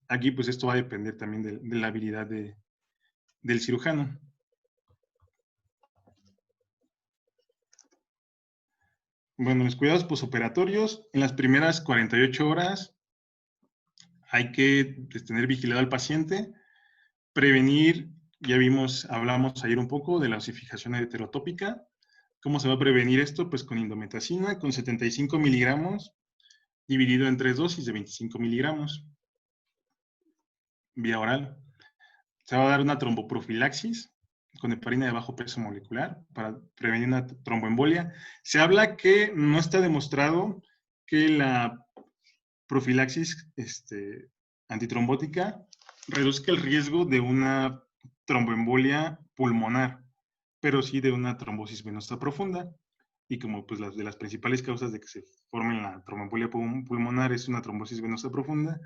Aquí pues esto va a depender también de la habilidad del cirujano. Bueno, los cuidados posoperatorios, en las primeras 48 horas hay que tener vigilado al paciente, prevenir, ya hablamos ayer un poco de la osificación heterotópica. ¿Cómo se va a prevenir esto? Pues con indometacina, con 75 miligramos, dividido en 3 dosis de 25 miligramos, vía oral. Se va a dar una tromboprofilaxis con heparina de bajo peso molecular para prevenir una tromboembolia. Se habla que no está demostrado que la profilaxis antitrombótica reduzca el riesgo de una tromboembolia pulmonar, pero sí de una trombosis venosa profunda. Y como pues de las principales causas de que se forme la tromboembolia pulmonar es una trombosis venosa profunda,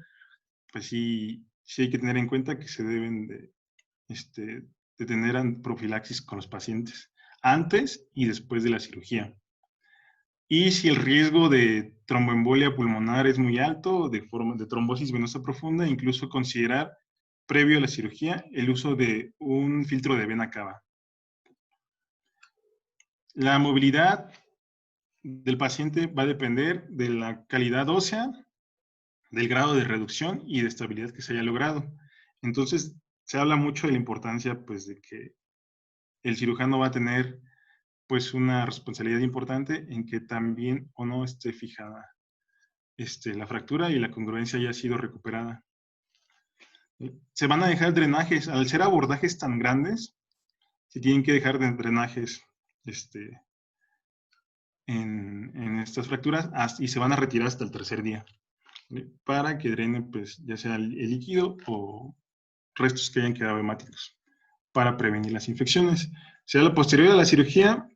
pues sí hay que tener en cuenta que se deben de tener profilaxis con los pacientes antes y después de la cirugía. Y si el riesgo de tromboembolia pulmonar es muy alto, de trombosis venosa profunda, incluso considerar previo a la cirugía el uso de un filtro de vena cava. La movilidad del paciente va a depender de la calidad ósea, del grado de reducción y de estabilidad que se haya logrado. Entonces, se habla mucho de la importancia, pues, de que el cirujano va a tener, pues, una responsabilidad importante en que también o no esté fijada la fractura y la congruencia haya sido recuperada. Se van a dejar drenajes. Al ser abordajes tan grandes, se tienen que dejar drenajes en estas fracturas y se van a retirar hasta el tercer día, ¿sí? Para que drene, pues, ya sea el líquido o restos que hayan quedado hemáticos, para prevenir las infecciones. Si a la posterior de la cirugía,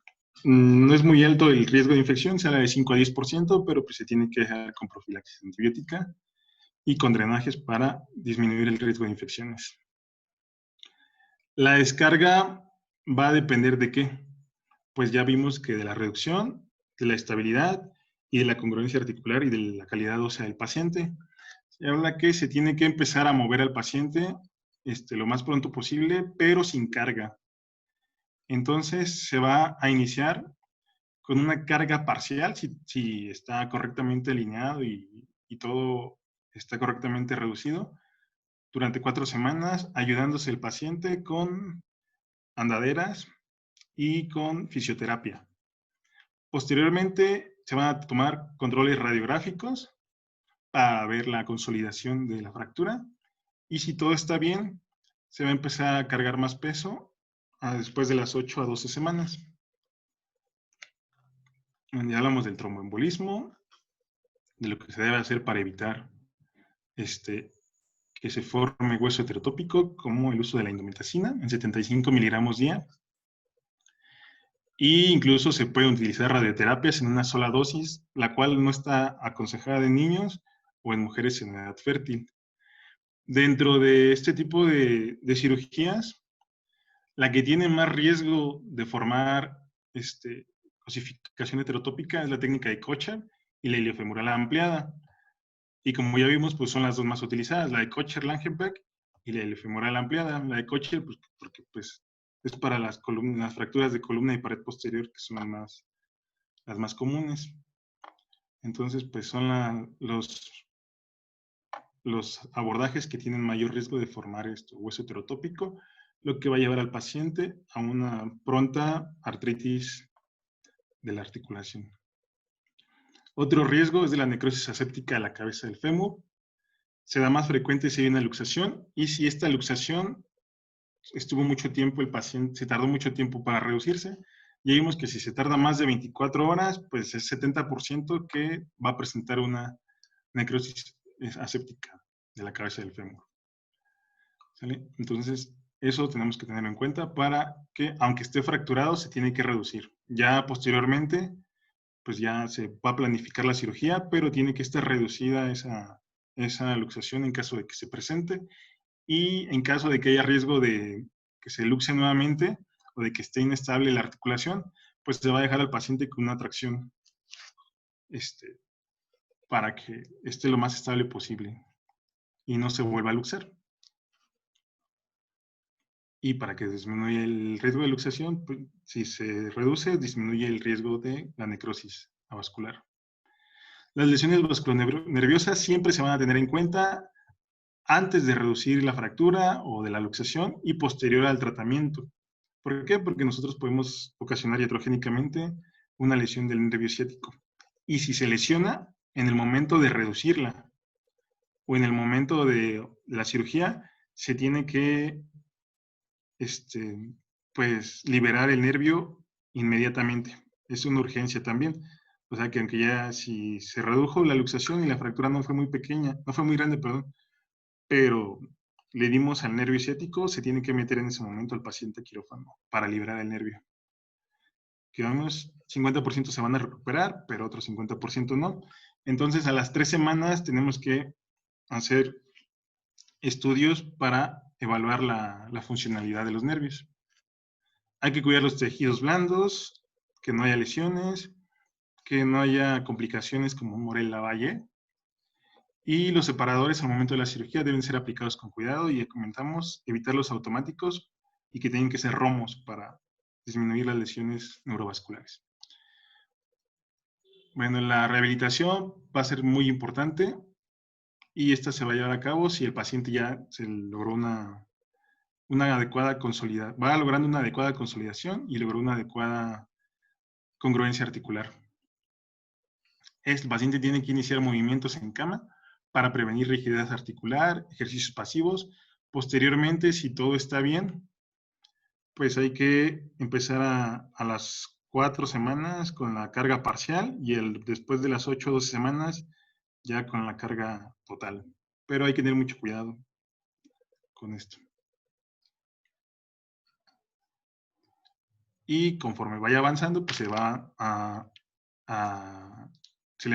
no es muy alto el riesgo de infección, se habla de 5 a 10%, pero pues se tiene que dejar con profilaxis antibiótica y con drenajes para disminuir el riesgo de infecciones. La descarga va a depender de qué. Pues ya vimos que de la reducción, de la estabilidad y de la congruencia articular y de la calidad ósea del paciente. Se habla que se tiene que empezar a mover al paciente lo más pronto posible, pero sin carga. Entonces se va a iniciar con una carga parcial, si está correctamente alineado y todo está correctamente reducido, durante 4 semanas, ayudándose el paciente con andaderas y con fisioterapia. Posteriormente, se van a tomar controles radiográficos para ver la consolidación de la fractura, y si todo está bien, se va a empezar a cargar más peso después de las 8 a 12 semanas. Ya hablamos del tromboembolismo, de lo que se debe hacer para evitar que se forme hueso heterotópico, como el uso de la indometacina en 75 miligramos día. Y incluso se pueden utilizar radioterapias en una sola dosis, la cual no está aconsejada en niños o en mujeres en edad fértil. Dentro de este tipo de cirugías, la que tiene más riesgo de formar osificación heterotópica es la técnica de Kocher y la iliofemoral ampliada. Y como ya vimos, pues son las dos más utilizadas, la de Kocher-Langenbeck y la iliofemoral ampliada. La de Kocher, pues, porque pues, es para las fracturas de columna y pared posterior, que son las más comunes. Entonces, pues son los abordajes que tienen mayor riesgo de formar hueso heterotópico, lo que va a llevar al paciente a una pronta artritis de la articulación. Otro riesgo es de la necrosis aséptica de la cabeza del fémur. Se da más frecuente si hay una luxación, y si esta luxación estuvo mucho tiempo, el paciente se tardó mucho tiempo para reducirse. Ya vimos que si se tarda más de 24 horas, pues es 70% que va a presentar una necrosis aséptica de la cabeza del fémur. ¿Sale? Entonces, eso tenemos que tenerlo en cuenta para que, aunque esté fracturado, se tiene que reducir. Ya posteriormente, pues ya se va a planificar la cirugía, pero tiene que estar reducida esa luxación en caso de que se presente, y en caso de que haya riesgo de que se luxe nuevamente o de que esté inestable la articulación, pues se va a dejar al paciente con una tracción para que esté lo más estable posible y no se vuelva a luxar. Y para que disminuya el riesgo de luxación, pues, si se reduce, disminuye el riesgo de la necrosis avascular. Las lesiones vasculonerviosas siempre se van a tener en cuenta antes de reducir la fractura o de la luxación y posterior al tratamiento. ¿Por qué? Porque nosotros podemos ocasionar iatrogénicamente una lesión del nervio ciático. Y si se lesiona en el momento de reducirla o en el momento de la cirugía, se tiene que pues liberar el nervio inmediatamente. Es una urgencia también. O sea que aunque ya si se redujo la luxación y la fractura no fue muy pequeña, no fue muy grande, perdón, pero le dimos al nervio ciático, se tiene que meter en ese momento al paciente a quirófano para liberar el nervio. Que vamos, 50% se van a recuperar, pero otro 50% no. Entonces a las 3 semanas tenemos que hacer estudios para evaluar la funcionalidad de los nervios. Hay que cuidar los tejidos blandos, que no haya lesiones, que no haya complicaciones como Morel-Lavalle. Y los separadores al momento de la cirugía deben ser aplicados con cuidado y, ya comentamos, evitar los automáticos y que tienen que ser romos para disminuir las lesiones neurovasculares. Bueno, la rehabilitación va a ser muy importante y esta se va a llevar a cabo si el paciente ya se logró una adecuada consolidación, va logrando una adecuada consolidación y logró una adecuada congruencia articular. El paciente tiene que iniciar movimientos en cama para prevenir rigidez articular, ejercicios pasivos. Posteriormente, si todo está bien, pues hay que empezar a las 4 semanas con la carga parcial y después de las 8 o 12 semanas ya con la carga total. Pero hay que tener mucho cuidado con esto. Y conforme vaya avanzando, pues se le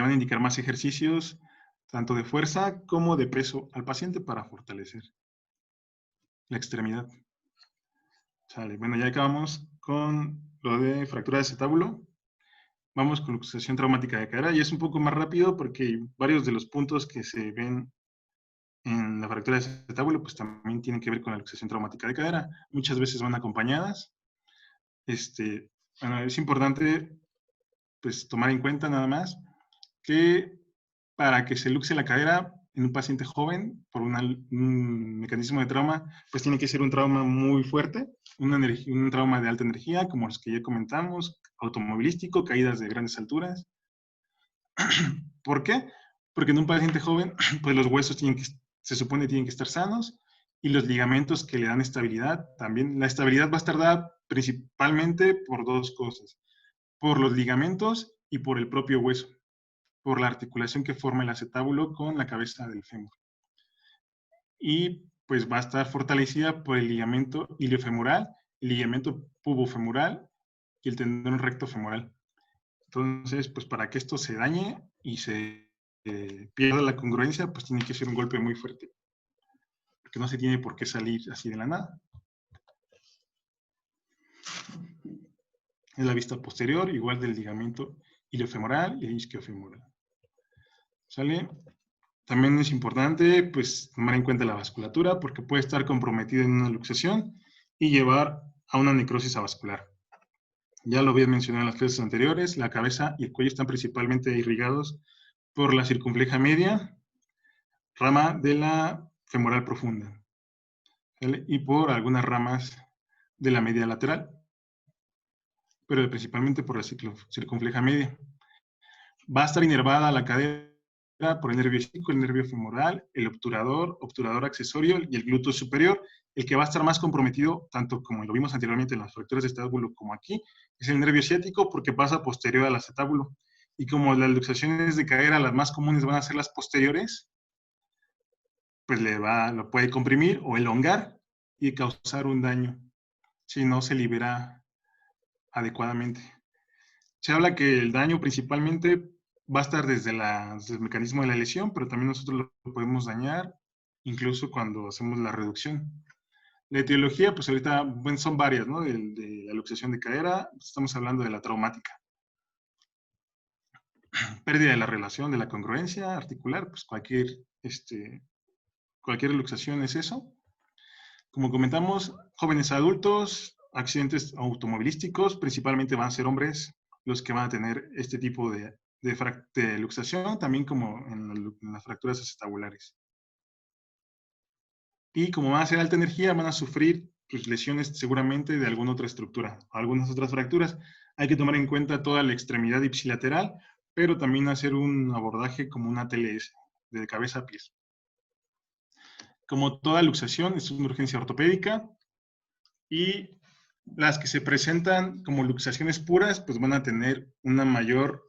van a indicar más ejercicios, tanto de fuerza como de peso al paciente para fortalecer la extremidad. Sale. Bueno, ya acabamos con lo de fractura de acetábulo. Vamos con luxación traumática de cadera y es un poco más rápido porque varios de los puntos que se ven en la fractura de acetábulo pues también tienen que ver con la luxación traumática de cadera. Muchas veces van acompañadas. Bueno, es importante pues tomar en cuenta nada más que para que se luxe la cadera en un paciente joven por un mecanismo de trauma, pues tiene que ser un trauma muy fuerte, un trauma de alta energía, como los que ya comentamos, automovilístico, caídas de grandes alturas. ¿Por qué? Porque en un paciente joven, pues los huesos se supone tienen que estar sanos y los ligamentos que le dan estabilidad también. La estabilidad va a estar dada principalmente por dos cosas, por los ligamentos y por el propio hueso, por la articulación que forma el acetábulo con la cabeza del fémur. Y pues va a estar fortalecida por el ligamento iliofemoral, el ligamento pubofemoral y el tendón recto femoral. Entonces, pues para que esto se dañe y se pierda la congruencia, pues tiene que ser un golpe muy fuerte, porque no se tiene por qué salir así de la nada. Es la vista posterior, igual del ligamento iliofemoral y isquiofemoral. ¿Sale? También es importante, pues, tomar en cuenta la vasculatura, porque puede estar comprometida en una luxación y llevar a una necrosis avascular. Ya lo había mencionado en las clases anteriores, la cabeza y el cuello están principalmente irrigados por la circunfleja media, rama de la femoral profunda, ¿vale? Y por algunas ramas de la media lateral, pero principalmente por la circunfleja media. Va a estar inervada la cadera por el nervio ciático, el nervio femoral, el obturador accesorio y el glúteo superior. El que va a estar más comprometido, tanto como lo vimos anteriormente en las fracturas de acetábulo como aquí, es el nervio ciático porque pasa posterior al acetábulo. Y como las luxaciones de cadera, las más comunes van a ser las posteriores, pues lo puede comprimir o elongar y causar un daño si no se libera adecuadamente. Se habla que el daño principalmente va a estar desde el mecanismo de la lesión, pero también nosotros lo podemos dañar incluso cuando hacemos la reducción. La etiología, pues ahorita bueno, son varias, ¿no? De la luxación de cadera, estamos hablando de la traumática. Pérdida de la relación, de la congruencia articular, pues cualquier luxación es eso. Como comentamos, jóvenes adultos, accidentes automovilísticos, principalmente van a ser hombres los que van a tener este tipo de luxación, también como en las fracturas acetabulares. Y como van a ser alta energía, van a sufrir pues, lesiones seguramente de alguna otra estructura, algunas otras fracturas. Hay que tomar en cuenta toda la extremidad ipsilateral, pero también hacer un abordaje como una TLS, de cabeza a pies. Como toda luxación, es una urgencia ortopédica y las que se presentan como luxaciones puras, pues van a tener una mayor,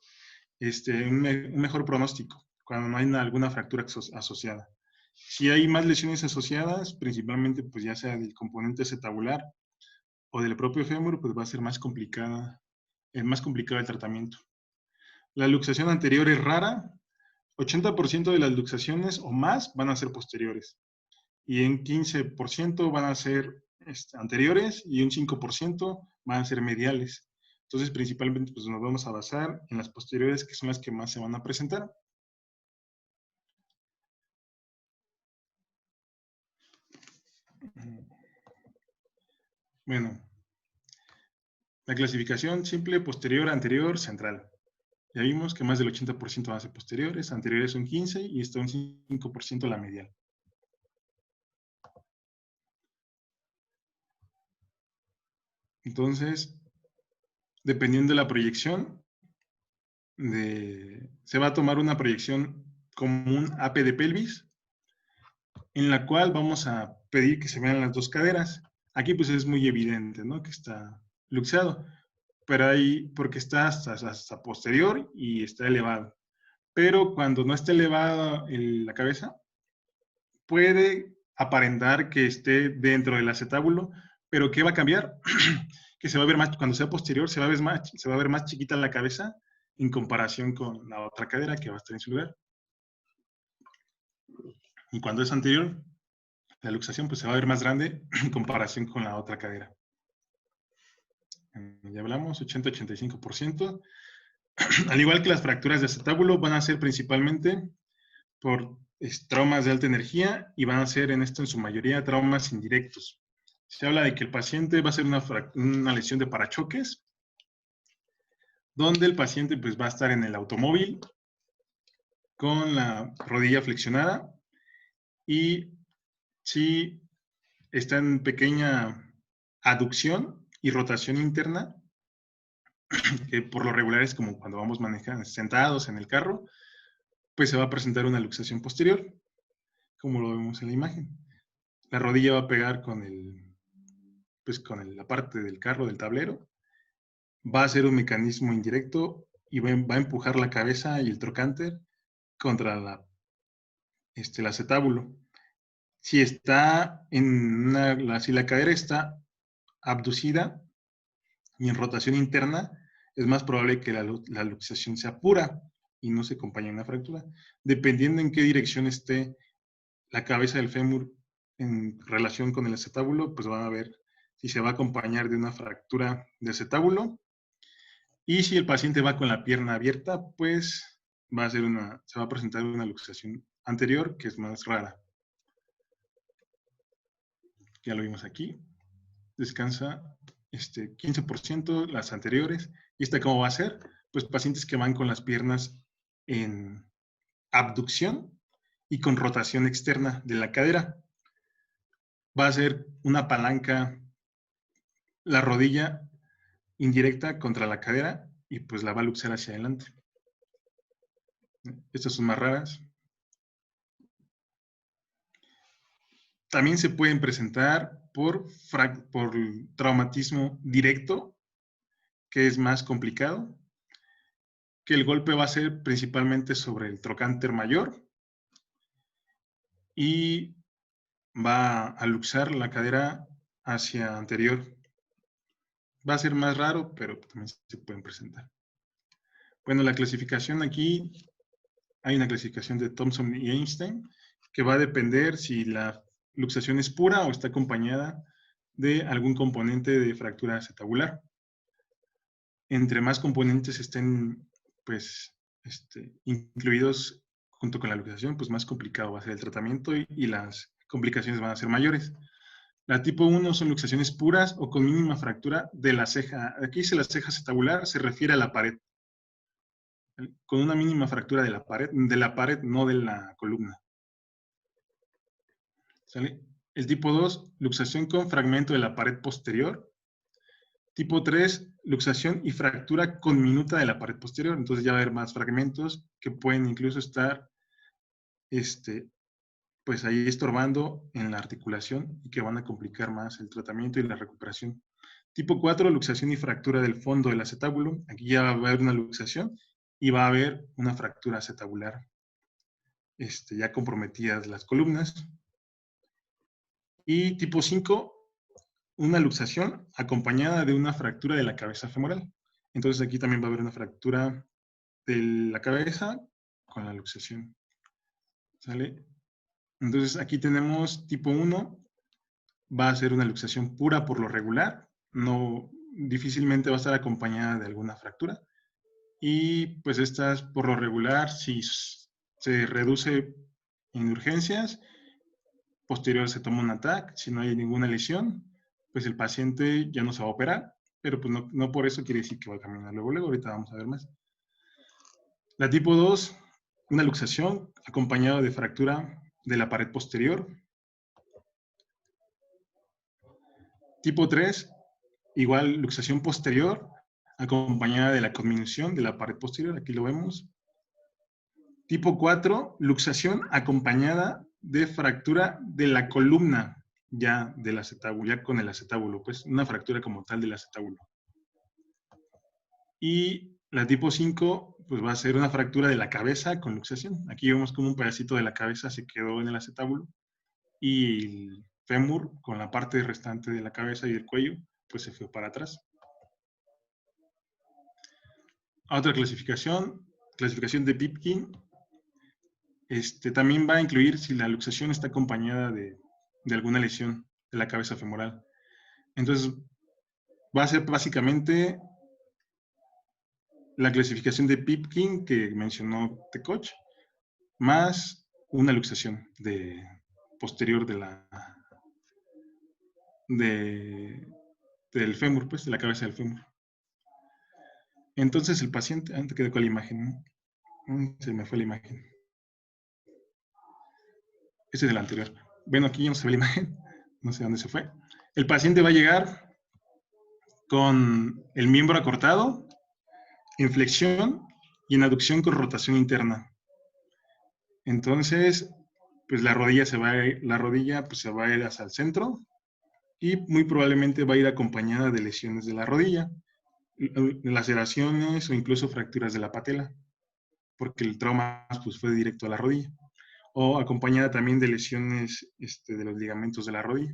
un mejor pronóstico cuando no hay alguna fractura asociada. Si hay más lesiones asociadas, principalmente pues ya sea del componente acetabular o del propio fémur, pues va a ser más complicado el tratamiento. La luxación anterior es rara, 80% de las luxaciones o más van a ser posteriores y en 15% van a ser anteriores y un 5% van a ser mediales. Entonces, principalmente pues, nos vamos a basar en las posteriores, que son las que más se van a presentar. Bueno, la clasificación simple, posterior, anterior, central. Ya vimos que más del 80% van a ser posteriores, anteriores un 15% y está un 5% la medial. Entonces, dependiendo de la proyección, se va a tomar una proyección como un AP de pelvis, en la cual vamos a pedir que se vean las dos caderas. Aquí pues es muy evidente, ¿no? Que está luxado, pero ahí, porque está hasta posterior y está elevado. Pero cuando no está elevada la cabeza, puede aparentar que esté dentro del acetábulo, pero ¿qué va a cambiar? Que se va a ver más, cuando sea posterior, se va a ver más chiquita la cabeza en comparación con la otra cadera que va a estar en su lugar. Y cuando es anterior, la luxación pues se va a ver más grande en comparación con la otra cadera. Ya hablamos, 80-85%. Al igual que las fracturas de acetábulo, van a ser principalmente por traumas de alta energía y van a ser en su mayoría traumas indirectos. Se habla de que el paciente va a ser una lesión de parachoques, donde el paciente pues, va a estar en el automóvil con la rodilla flexionada y si está en pequeña aducción y rotación interna, que por lo regular es como cuando vamos manejando sentados en el carro, pues se va a presentar una luxación posterior, como lo vemos en la imagen. La rodilla va a pegar con la parte del carro, del tablero, va a ser un mecanismo indirecto y va a empujar la cabeza y el trocánter contra el acetábulo. Si si la cadera está abducida y en rotación interna, es más probable que la luxación sea pura y no se acompañe de una fractura. Dependiendo en qué dirección esté la cabeza del fémur en relación con el acetábulo, pues van a ver si se va a acompañar de una fractura de acetábulo. Y si el paciente va con la pierna abierta, pues se va a presentar una luxación anterior, que es más rara. Ya lo vimos aquí. Descansa 15%, las anteriores. ¿Y esta cómo va a ser? Pues pacientes que van con las piernas en abducción y con rotación externa de la cadera. Va a ser una palanca, la rodilla indirecta contra la cadera y pues la va a luxar hacia adelante. Estas son más raras. También se pueden presentar por traumatismo directo, que es más complicado, que el golpe va a ser principalmente sobre el trocánter mayor y va a luxar la cadera hacia anterior. Va a ser más raro, pero también se pueden presentar. Bueno, la clasificación aquí, hay una clasificación de Thompson y Einstein, que va a depender si la luxación es pura o está acompañada de algún componente de fractura acetabular. Entre más componentes estén, pues, incluidos junto con la luxación, pues más complicado va a ser el tratamiento y las complicaciones van a ser mayores. La tipo 1 son luxaciones puras o con mínima fractura de la ceja. Aquí dice la ceja acetabular, se refiere a la pared. Con una mínima fractura de la pared, no de la columna. ¿Sale? El tipo 2, luxación con fragmento de la pared posterior. Tipo 3, luxación y fractura con minuta de la pared posterior. Entonces ya va a haber más fragmentos que pueden incluso estar pues ahí estorbando en la articulación y que van a complicar más el tratamiento y la recuperación. Tipo 4, luxación y fractura del fondo del acetábulo. Aquí ya va a haber una luxación y va a haber una fractura acetabular. Ya comprometidas las columnas. Y tipo 5, una luxación acompañada de una fractura de la cabeza femoral. Entonces aquí también va a haber una fractura de la cabeza con la luxación. ¿Sale? Entonces aquí tenemos tipo 1, va a ser una luxación pura por lo regular, no, difícilmente va a estar acompañada de alguna fractura. Y pues estas por lo regular, si se reduce en urgencias, posterior se toma un ATAC, si no hay ninguna lesión, pues el paciente ya no se va a operar, pero pues no por eso quiere decir que va a caminar luego, ahorita vamos a ver más. La tipo 2, una luxación acompañada de fractura de la pared posterior. Tipo 3, igual luxación posterior acompañada de la conminución de la pared posterior, aquí lo vemos. Tipo 4, luxación acompañada de fractura de la columna ya del acetábulo, ya con el acetábulo, pues una fractura como tal del acetábulo. Y la tipo 5, pues va a ser una fractura de la cabeza con luxación. Aquí vemos como un pedacito de la cabeza se quedó en el acetábulo y el fémur con la parte restante de la cabeza y el cuello, pues se fue para atrás. Otra clasificación de Pipkin, también va a incluir si la luxación está acompañada de alguna lesión de la cabeza femoral. Entonces, va a ser básicamente la clasificación de Pipkin que mencionó Tekoch, más una luxación posterior del fémur, pues, de la cabeza del fémur. Entonces el paciente, antes quedó con la imagen, se me fue la imagen. Ese es el anterior. Bueno, aquí ya no se ve la imagen, no sé dónde se fue. El paciente va a llegar con el miembro acortado, en flexión y en aducción con rotación interna. Entonces, pues la rodilla se va a ir hacia el centro y muy probablemente va a ir acompañada de lesiones de la rodilla, laceraciones o incluso fracturas de la patela, porque el trauma pues, fue directo a la rodilla, o acompañada también de lesiones de los ligamentos de la rodilla.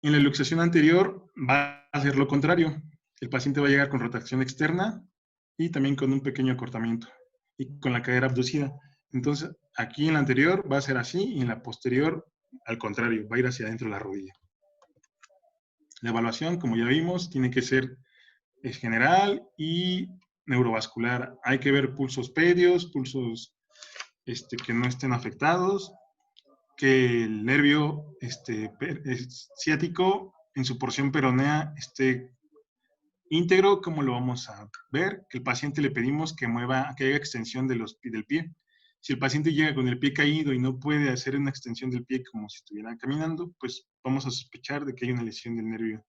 En la luxación anterior va a ser lo contrario. El paciente va a llegar con rotación externa y también con un pequeño acortamiento y con la cadera abducida. Entonces, aquí en la anterior va a ser así y en la posterior, al contrario, va a ir hacia adentro de la rodilla. La evaluación, como ya vimos, tiene que ser general y neurovascular. Hay que ver pulsos pedios, pulsos que no estén afectados, que el nervio ciático en su porción peronea esté íntegro, como lo vamos a ver, que el paciente le pedimos que mueva, que haga extensión del pie. Si el paciente llega con el pie caído y no puede hacer una extensión del pie como si estuviera caminando, pues vamos a sospechar de que hay una lesión del nervio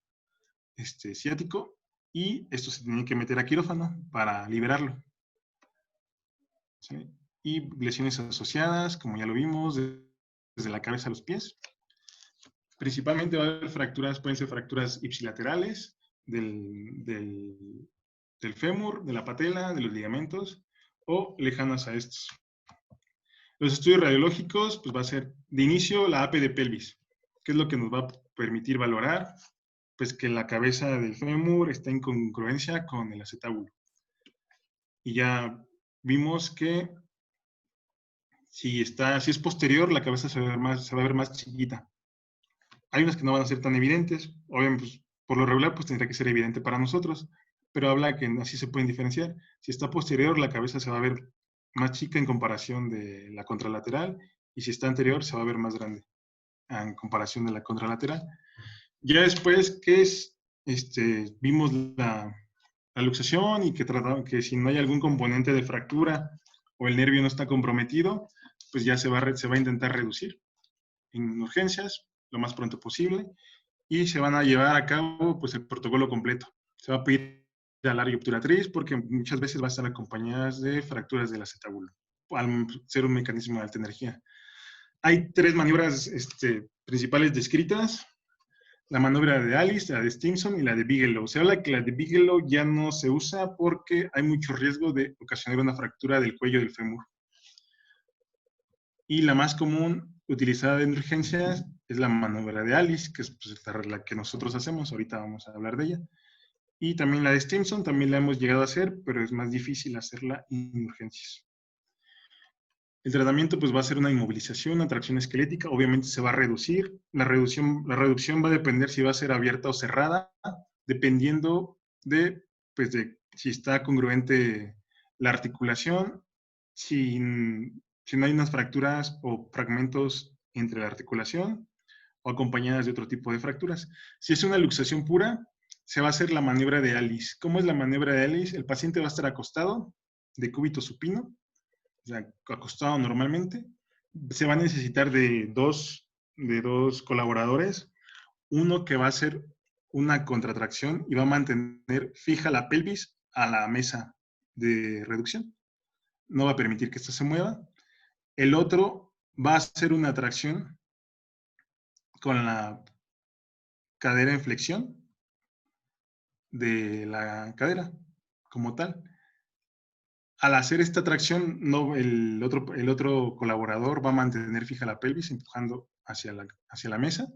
ciático y esto se tiene que meter a quirófano para liberarlo. ¿Sí? Y lesiones asociadas, como ya lo vimos, desde la cabeza a los pies. Principalmente va a haber fracturas, pueden ser fracturas ipsilaterales del fémur, de la patela, de los ligamentos, o lejanas a estos. Los estudios radiológicos, pues va a ser de inicio la AP de pelvis, que es lo que nos va a permitir valorar, pues que la cabeza del fémur está en congruencia con el acetábulo. Y ya vimos que si es posterior, la cabeza se va a ver más chiquita. Hay unas que no van a ser tan evidentes, obviamente, pues, por lo regular, pues tendrá que ser evidente para nosotros, pero habla que así se pueden diferenciar. Si está posterior, la cabeza se va a ver más chica en comparación de la contralateral, y si está anterior, se va a ver más grande en comparación de la contralateral. Ya después que vimos la luxación y que si no hay algún componente de fractura o el nervio no está comprometido, pues ya se va a intentar reducir en urgencias lo más pronto posible y se van a llevar a cabo pues el protocolo completo. Se va a pedir a la obturatriz porque muchas veces va a estar acompañadas de fracturas del acetábulo, al ser un mecanismo de alta energía. Hay 3 maniobras principales descritas: la maniobra de Alice, la de Stimson y la de Bigelow. Se habla que la de Bigelow ya no se usa porque hay mucho riesgo de ocasionar una fractura del cuello del fémur. Y la más común utilizada en urgencias es la maniobra de Alice, que es pues, la que nosotros hacemos. Ahorita vamos a hablar de ella. Y también la de Stimson, también la hemos llegado a hacer, pero es más difícil hacerla en urgencias. El tratamiento pues va a ser una inmovilización, una tracción esquelética, obviamente se va a reducir. La reducción va a depender si va a ser abierta o cerrada, dependiendo de si está congruente la articulación, si no hay unas fracturas o fragmentos entre la articulación o acompañadas de otro tipo de fracturas. Si es una luxación pura, se va a hacer la maniobra de Alice. ¿Cómo es la maniobra de Alice? El paciente va a estar acostado, de cúbito supino, o sea, acostado normalmente. Se va a necesitar de dos colaboradores, uno que va a hacer una contratracción y va a mantener fija la pelvis a la mesa de reducción. No va a permitir que ésta se mueva. El otro va a hacer una tracción con la cadera en flexión de la cadera como tal. Al hacer esta tracción, no, el otro colaborador va a mantener fija la pelvis, empujando hacia la mesa.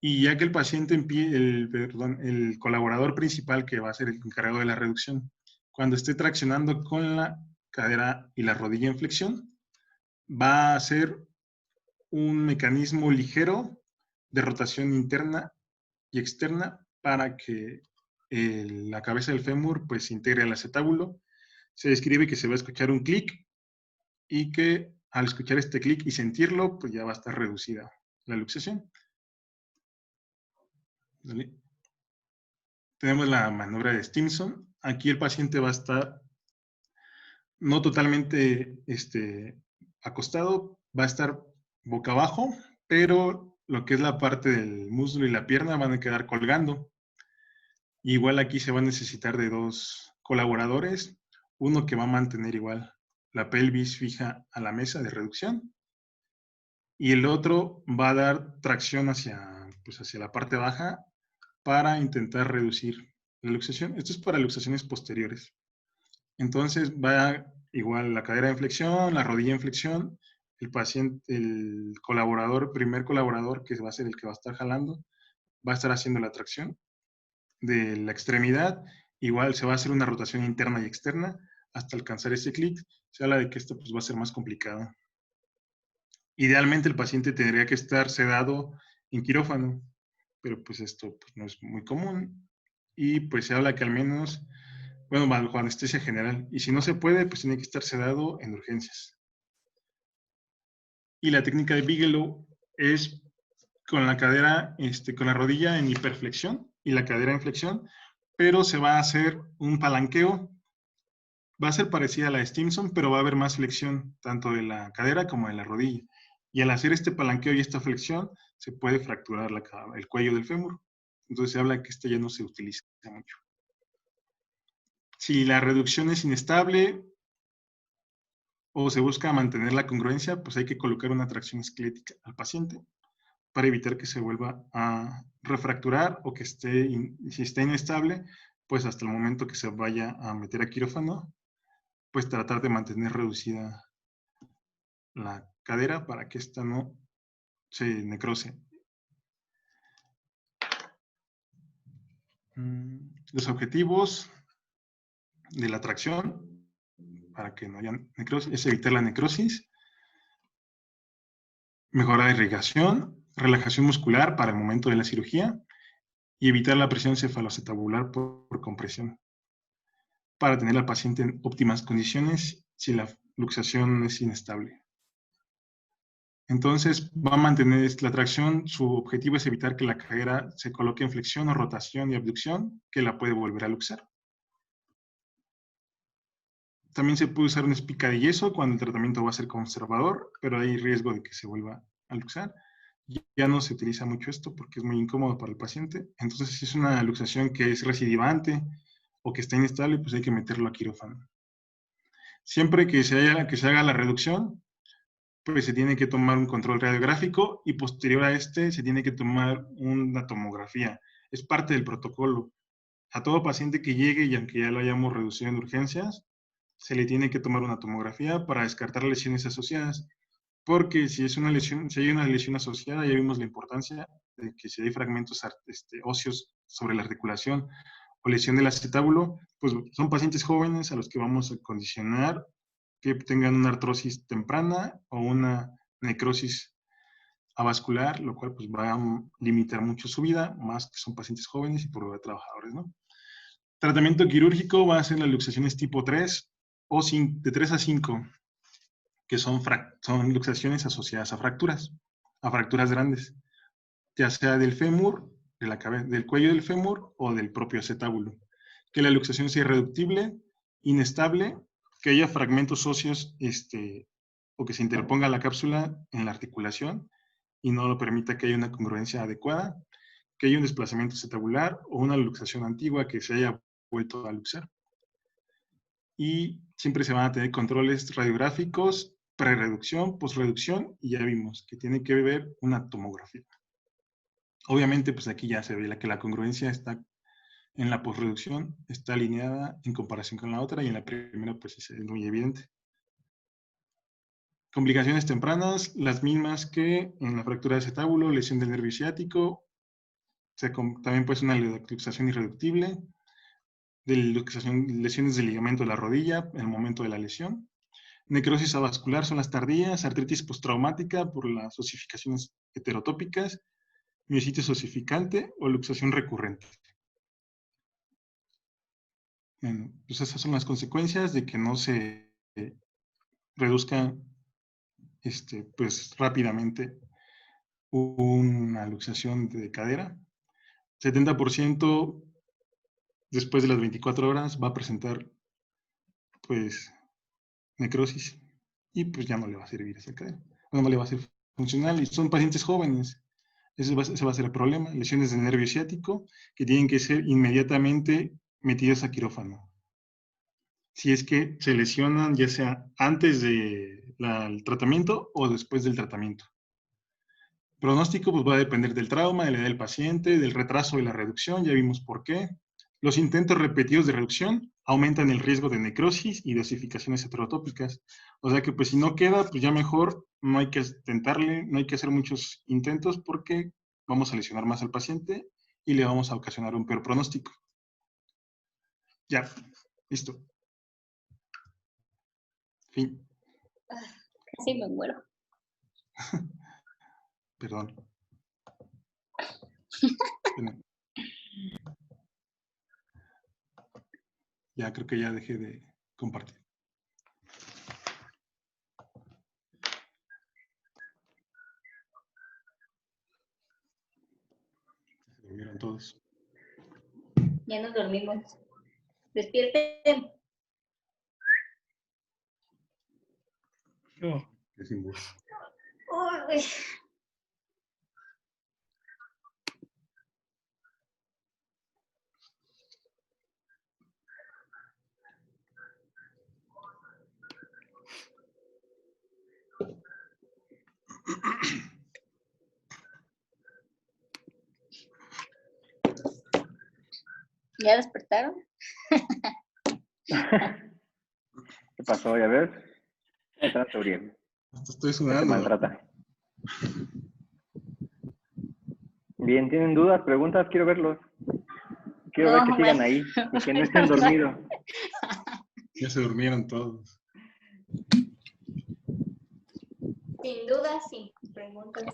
Y ya que el paciente, el colaborador principal, que va a ser el encargado de la reducción, cuando esté traccionando con la cadera y la rodilla en flexión, va a hacer un mecanismo ligero de rotación interna y externa para que la cabeza del fémur pues se integre al acetábulo. Se describe que se va a escuchar un clic y que al escuchar este clic y sentirlo, pues ya va a estar reducida la luxación. ¿Vale? Tenemos la maniobra de Stimson. Aquí el paciente va a estar no totalmente acostado, va a estar boca abajo, pero lo que es la parte del muslo y la pierna van a quedar colgando. Igual aquí se va a necesitar de 2 colaboradores, uno que va a mantener igual la pelvis fija a la mesa de reducción y el otro va a dar tracción hacia la parte baja para intentar reducir la luxación. Esto es para luxaciones posteriores. Entonces va igual la cadera en flexión, la rodilla en flexión, el paciente, el primer colaborador que va a ser el que va a estar jalando, va a estar haciendo la tracción de la extremidad. Igual se va a hacer una rotación interna y externa hasta alcanzar ese clic. Se habla de que esto pues, va a ser más complicado. Idealmente el paciente tendría que estar sedado en quirófano, pero pues esto pues, no es muy común y pues se habla que al menos, bueno, bajo anestesia general, y si no se puede, pues tiene que estar sedado en urgencias. Y la técnica de Bigelow es con la cadera, con la rodilla en hiperflexión y la cadera en flexión, pero se va a hacer un palanqueo. Va a ser parecida a la de Stimson, pero va a haber más flexión tanto de la cadera como de la rodilla. Y al hacer este palanqueo y esta flexión, se puede fracturar el cuello del fémur. Entonces se habla que este ya no se utiliza mucho. Si la reducción es inestable o se busca mantener la congruencia, pues hay que colocar una tracción esquelética al paciente para evitar que se vuelva a refracturar o que si está inestable, pues hasta el momento que se vaya a meter a quirófano, pues tratar de mantener reducida la cadera para que esta no se necrose. Los objetivos de la tracción para que no haya necrosis es evitar la necrosis, mejorar la irrigación, relajación muscular para el momento de la cirugía y evitar la presión cefaloacetabular por compresión para tener al paciente en óptimas condiciones si la luxación es inestable. Entonces, va a mantener la tracción. Su objetivo es evitar que la cadera se coloque en flexión o rotación y abducción, que la puede volver a luxar. También se puede usar una espica de yeso cuando el tratamiento va a ser conservador, pero hay riesgo de que se vuelva a luxar. Ya no se utiliza mucho esto porque es muy incómodo para el paciente. Entonces, si es una luxación que es recidivante o que está inestable, pues hay que meterlo a quirófano. Siempre que se haga la reducción, pues se tiene que tomar un control radiográfico y posterior a este se tiene que tomar una tomografía. Es parte del protocolo. A todo paciente que llegue y aunque ya lo hayamos reducido en urgencias, se le tiene que tomar una tomografía para descartar lesiones asociadas. Porque si es una lesión, si hay una lesión asociada, ya vimos la importancia de que si hay fragmentos óseos sobre la articulación o lesión del acetábulo, pues son pacientes jóvenes a los que vamos a condicionar que tengan una artrosis temprana o una necrosis avascular, lo cual pues va a limitar mucho su vida, más que son pacientes jóvenes y por lo de trabajadores, ¿no? Tratamiento quirúrgico va a ser las luxaciones tipo 3 o de 3 a 5, que son luxaciones asociadas a fracturas grandes, ya sea del fémur, del cuello del fémur o del propio acetábulo. Que la luxación sea irreductible, inestable, que haya fragmentos óseos o que se interponga la cápsula en la articulación y no lo permita que haya una congruencia adecuada, que haya un desplazamiento acetabular o una luxación antigua que se haya vuelto a luxar. Y siempre se van a tener controles radiográficos, prereducción, posreducción, y ya vimos que tiene que ver una tomografía. Obviamente, pues aquí ya se ve que la congruencia está en la posreducción, está alineada en comparación con la otra, y en la primera, pues es muy evidente. Complicaciones tempranas, las mismas que en la fractura de acetábulo, lesión del nervio ciático, también puede ser una luxación irreductible, lesiones del ligamento de la rodilla en el momento de la lesión. Necrosis avascular son las tardías, artritis postraumática por las osificaciones heterotópicas, miositis osificante o luxación recurrente. Bueno, pues esas son las consecuencias de que no se reduzca pues rápidamente una luxación de cadera. 70% después de las 24 horas va a presentar pues necrosis y pues ya no le va a servir esa cadera. No le va a ser funcional y son pacientes jóvenes. Ese va a ser el problema. Lesiones del nervio ciático que tienen que ser inmediatamente metidas a quirófano. Si es que se lesionan ya sea antes del tratamiento o después del tratamiento. Pronóstico pues va a depender del trauma, de la edad del paciente, del retraso de la reducción, ya vimos por qué. Los intentos repetidos de reducción aumentan el riesgo de necrosis y de osificaciones heterotópicas. O sea que pues si no queda, pues ya mejor no hay que tentarle, no hay que hacer muchos intentos porque vamos a lesionar más al paciente y le vamos a ocasionar un peor pronóstico. Ya, listo. Fin. Casi me muero. Perdón. Ya creo que ya dejé de compartir. todos. Ya nos dormimos. Despierten. Oh, Qué sin voz. Uy. ¿Ya despertaron? ¿Qué pasó? ¿Ya ves? ¿Qué trata, Uriel? Hasta estoy ¿Qué te sudando. maltrata? Bien, ¿tienen dudas, preguntas? Quiero verlos. Quiero ver que sigan ahí y que no estén dormidos. Ya se durmieron todos. Sin duda, sí. Preguntas.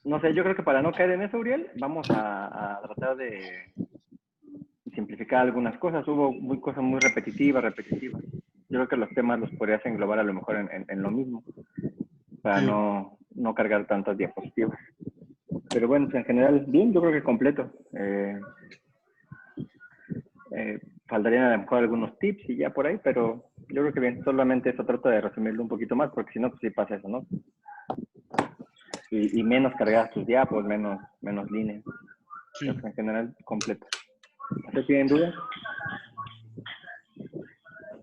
No sé, yo creo que para no caer en eso, Uriel, vamos a tratar de simplificar algunas cosas. Hubo cosas muy repetitivas. Yo creo que los temas los podrías englobar a lo mejor en lo mismo, para Sí. no cargar tantas diapositivas. Pero bueno, en general, bien, yo creo que completo. Faltarían a lo mejor algunos tips y ya por ahí, pero yo creo que bien, solamente eso trato de resumirlo un poquito más, porque si no, pues sí pasa eso, ¿no? Y menos cargadas tus diapos, menos líneas. Sí. Creo que en general, completo. ¿Ustedes tienen dudas?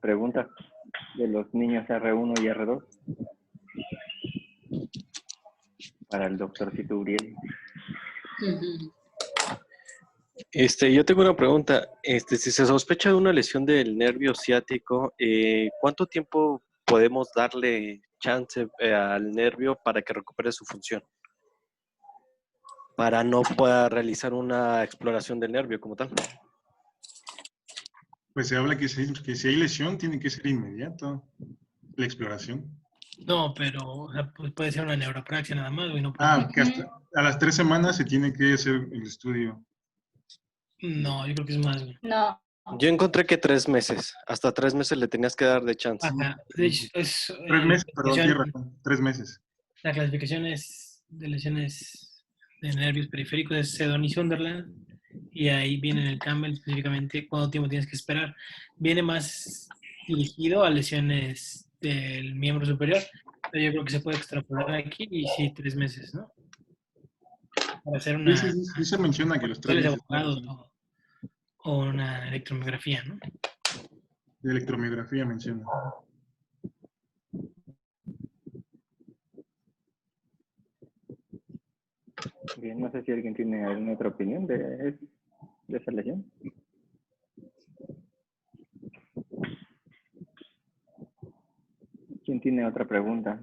Preguntas de los niños R1 y R2 para el doctorcito Uriel. Yo tengo una pregunta. Si se sospecha de una lesión del nervio ciático, ¿cuánto tiempo podemos darle chance al nervio para que recupere su función? Para no pueda realizar una exploración del nervio como tal. Pues se habla que si hay lesión, tiene que ser inmediato la exploración. no, pero o sea, pues puede ser una neuropraxia nada más, güey. No, Que hasta a las 3 semanas se tiene que hacer el estudio. no, yo creo que es más, güey. No. Yo encontré que 3 meses. Hasta 3 meses le tenías que dar de chance. Ajá. De hecho, es 3 meses, perdón, clasificación- tienes razón. 3 meses. la clasificación es de lesiones de nervios periféricos es Sedon y Sunderland, y ahí viene en el Campbell específicamente cuánto tiempo tienes que esperar. Viene más dirigido a lesiones del miembro superior, pero yo creo que se puede extrapolar aquí y sí, 3 meses, ¿no? Para hacer Sí, una sí se menciona que los 3 de meses abogados o una electromiografía, ¿no? de electromiografía menciona. Bien, no sé si alguien tiene alguna otra opinión de esa lesión. ¿Quién tiene otra pregunta?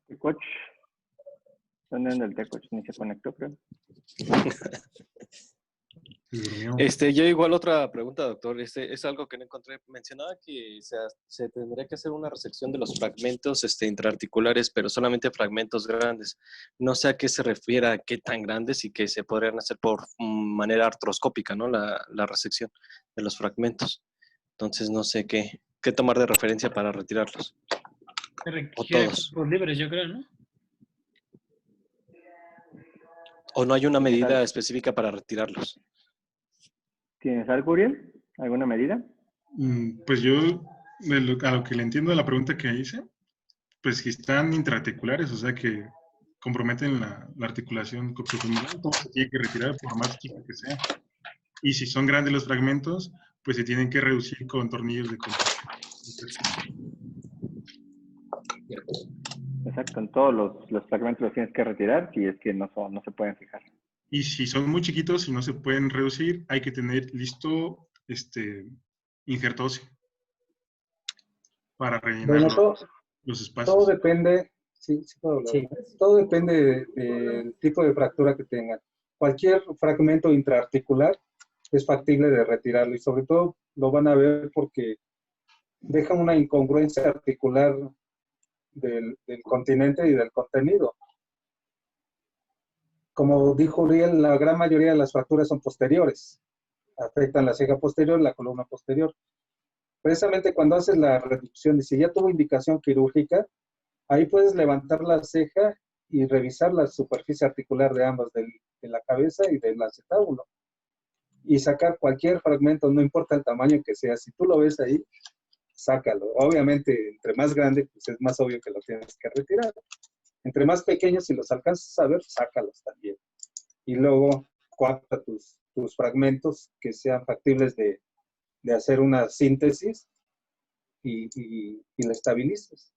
Tecoch. ¿Dónde anda el Tecoch? Ni se conectó, creo. Se durmió. Yo igual otra pregunta, doctor. Es algo que no encontré. Mencionaba que se tendría que hacer una resección de los fragmentos intraarticulares, pero solamente fragmentos grandes. No sé a qué se refiere, a qué tan grandes y que se podrían hacer por manera artroscópica, ¿no? La resección de los fragmentos. Entonces no sé qué tomar de referencia para retirarlos. Se O requiere todos. por libres, yo creo, ¿no? O no hay una medida específica para retirarlos. ¿Tienes algo, Uriel? ¿Alguna medida? Pues yo, a lo que le entiendo de la pregunta que hice, pues que están intraarticulares, o sea que comprometen la articulación coxofemoral, todo se tiene que retirar por más chico que sea. Y si son grandes los fragmentos, pues se tienen que reducir con tornillos de compresión. Exacto, en todos los fragmentos los tienes que retirar si es que no se pueden fijar. Y si son muy chiquitos y no se pueden reducir, hay que tener listo injerto óseo para rellenar Bueno, los todo espacios. depende, sí, puedo hablar. Sí. Todo depende del tipo de fractura que tengan. Cualquier fragmento intraarticular es factible de retirarlo y sobre todo lo van a ver porque deja una incongruencia articular del continente y del contenido. Como dijo Uriel, la gran mayoría de las fracturas son posteriores. Afectan la ceja posterior, la columna posterior. precisamente cuando haces la reducción, y si ya tuvo indicación quirúrgica, ahí puedes levantar la ceja y revisar la superficie articular de ambas, de la cabeza y del acetábulo, y sacar cualquier fragmento, no importa el tamaño que sea. Si tú lo ves ahí, sácalo. Obviamente, entre más grande, pues es más obvio que lo tienes que retirar. Entre más pequeños, si los alcanzas a ver, sácalos también. Y luego coapta tus fragmentos que sean factibles de hacer una síntesis y la estabilices.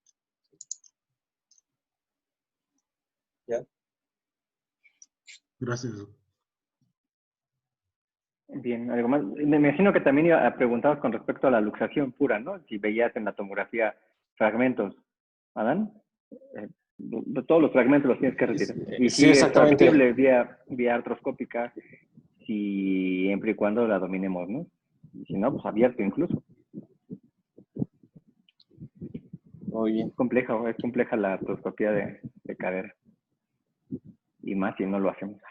¿Ya? Gracias. Bien, algo más. Me imagino que también preguntabas con respecto a la luxación pura, ¿no? Si veías en la tomografía fragmentos. ¿Adán? Todos los fragmentos los tienes que retirar. Y Sí, si es exactamente. factible vía artroscópica, siempre y cuando la dominemos, ¿no? Y si no, pues abierto incluso. Muy bien. Es compleja la artroscopía de cadera. Y más si no lo hacemos.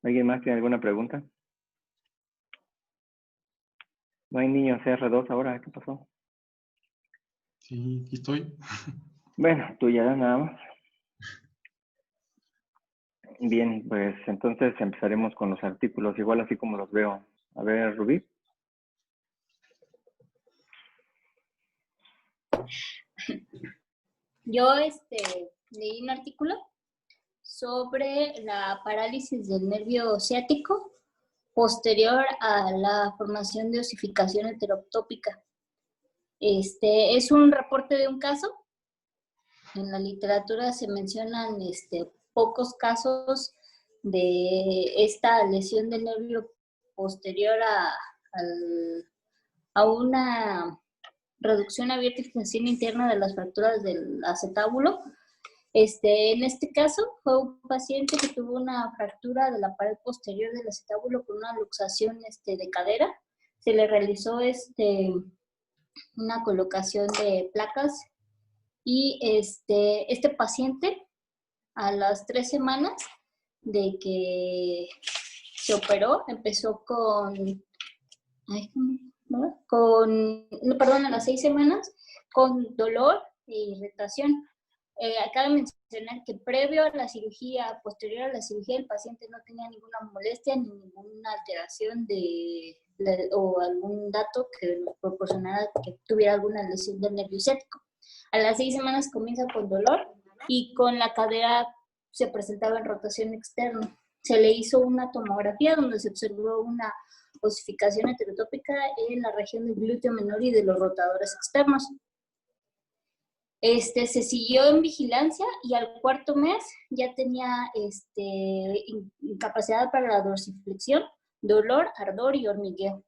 ¿Alguien más tiene alguna pregunta? No hay niños R2 ahora, ¿qué pasó? Sí, aquí estoy. Bueno, tú ya nada más. Bien, pues entonces empezaremos con los artículos, igual así como los veo. A ver, Rubí. Yo leí un artículo sobre la parálisis del nervio ciático posterior a la formación de osificación heterotópica. Es un reporte de un caso. En la literatura se mencionan pocos casos de esta lesión del nervio posterior a una reducción abierta y extensión interna de las fracturas del acetábulo. En este caso fue un paciente que tuvo una fractura de la pared posterior del acetábulo con una luxación de cadera. Se le realizó una colocación de placas y este paciente a las 3 semanas de que se operó empezó a las 6 semanas con dolor e irritación. Cabe mencionar que previo a la cirugía, posterior a la cirugía, el paciente no tenía ninguna molestia ni ninguna alteración o algún dato que nos proporcionara que tuviera alguna lesión del nervio ciático. A las 6 semanas comienza con dolor y con la cadera se presentaba en rotación externa. Se le hizo una tomografía donde se observó una osificación heterotópica en la región del glúteo menor y de los rotadores externos. Se siguió en vigilancia y al 4º mes ya tenía incapacidad para la dorsiflexión, dolor, ardor y hormigueo.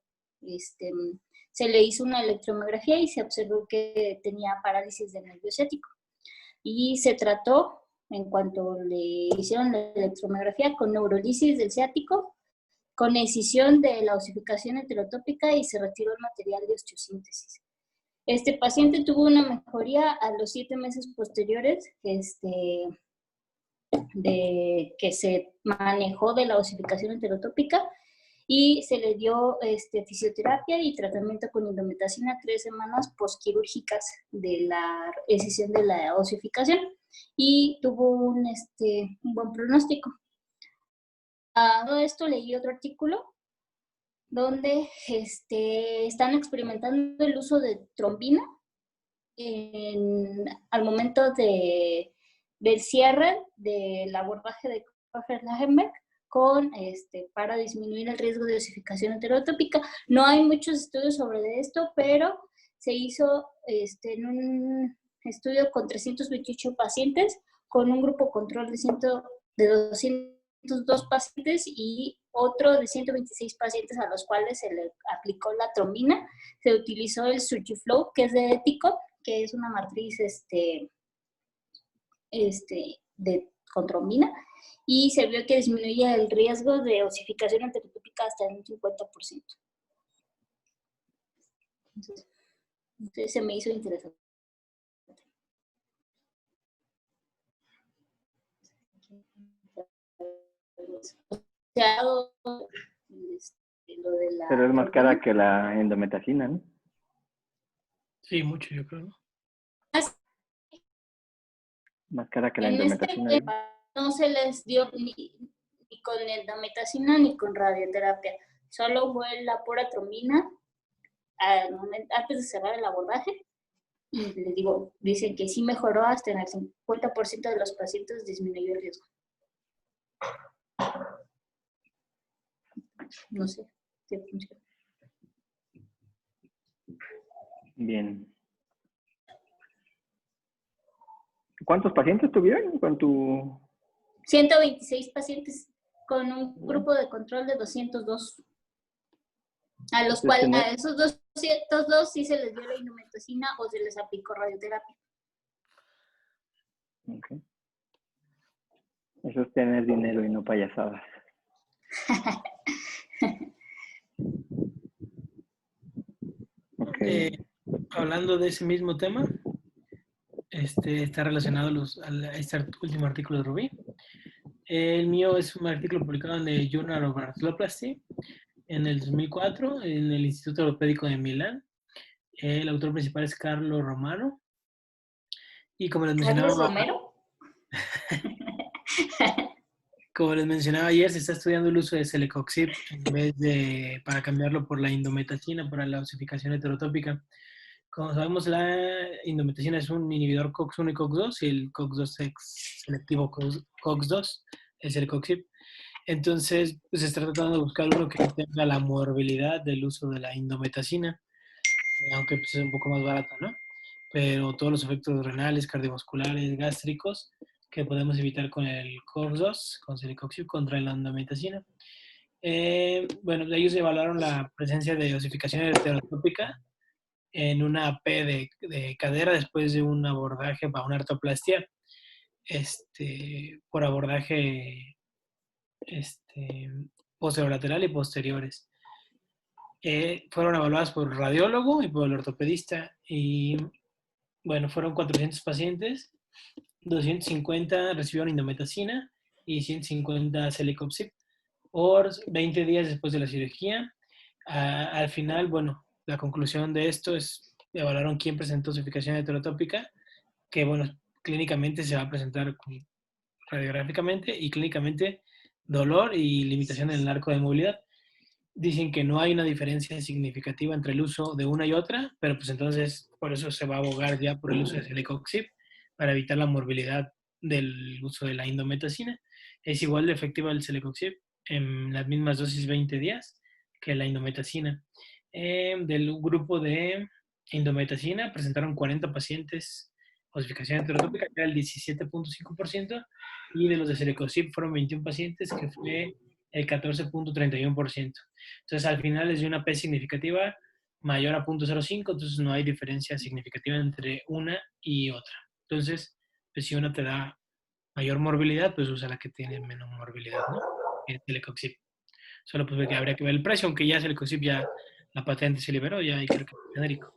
Se le hizo una electromiografía y se observó que tenía parálisis del nervio ciático. Y se trató, en cuanto le hicieron la electromiografía, con neurolisis del ciático, con escisión de la osificación heterotópica y se retiró el material de osteosíntesis. Este paciente tuvo una mejoría a los 7 meses posteriores de que se manejó de la osificación heterotópica y se le dio fisioterapia y tratamiento con indometacina 3 semanas postquirúrgicas de la escisión de la osificación y tuvo un buen pronóstico. A todo esto leí otro artículo donde están experimentando el uso de trombina al momento del cierre del abordaje de Kocher-Lagenbeck para disminuir el riesgo de osificación heterotópica. No hay muchos estudios sobre esto, pero se hizo en un estudio con 328 pacientes, con un grupo control de 202 pacientes y otro de 126 pacientes a los cuales se le aplicó la trombina. Se utilizó el Surgiflow, que es de Etico, que es una matriz con trombina, y se vio que disminuía el riesgo de osificación heterotópica hasta en un 50%. Entonces se me hizo interesante. Se ha dado lo de la... Pero es más cara que la endometacina, ¿no? Sí, mucho, yo creo. Más cara que la En este endometacina. tema no se les dio ni con endometacina ni con radioterapia. Solo fue la pura trombina antes de cerrar el abordaje. Y les digo, dicen que sí mejoró, hasta en el 50% de los pacientes disminuyó el riesgo. No sé si funciona. Bien. ¿Cuántos pacientes tuvieron con tu...? 126 pacientes con un grupo de control de 202. A los cuales, a esos 202 sí se les dio la indometacina o se les aplicó radioterapia. Okay. Eso es tener dinero y no payasadas. Okay. Hablando de ese mismo tema, está relacionado a este último artículo de Rubí. El mío es un artículo publicado en el Journal of Arthroplasty en el 2004 en el Instituto Ortopédico de Milán. El autor principal es Carlo Romano. Y como les mencionaba... ¿Carlos Romero? Como les mencionaba ayer, se está estudiando el uso de celecoxib para cambiarlo por la indometacina para la osificación heterotópica. Como sabemos, la indometacina es un inhibidor COX-1 y COX-2 y el COX-2 es selectivo COX-2, el celecoxib. Entonces, pues se está tratando de buscar uno que tenga la morbilidad del uso de la indometacina, aunque pues, es un poco más barata, ¿no? Pero todos los efectos renales, cardiovasculares, gástricos, que podemos evitar con el COX-2, con celecoxib, contra la indometacina. Bueno, ellos evaluaron la presencia de osificación heterotópica en una P de cadera después de un abordaje para una artroplastia, por abordaje posterolateral y posteriores. Fueron evaluadas por el radiólogo y por el ortopedista y bueno, fueron 400 pacientes, 250 recibieron indometacina y 150 celecoxib por 20 días después de la cirugía. Al final, bueno, la conclusión de esto es, evaluaron quién presentó osificación heterotópica, que bueno, clínicamente se va a presentar radiográficamente y clínicamente dolor y limitación en el arco de movilidad. Dicen que no hay una diferencia significativa entre el uso de una y otra, pero pues entonces por eso se va a abogar ya por el uso de celecoxib para evitar la morbilidad del uso de la indometacina. Es igual de efectiva el celecoxib en las mismas dosis 20 días que la indometacina. Del grupo de indometacina presentaron 40 pacientes osificación heterotópica, que era el 17.5%, y de los de celecoxib fueron 21 pacientes, que fue el 14.31%. Entonces, al final es de una P significativa mayor a 0.05, entonces no hay diferencia significativa entre una y otra. Entonces, pues si una te da mayor morbilidad, pues usa la que tiene menos morbilidad, ¿no? El celecoxib. Solo pues habría que ver el precio, aunque ya celecoxib ya la patente se liberó, ya hay creo que genérico.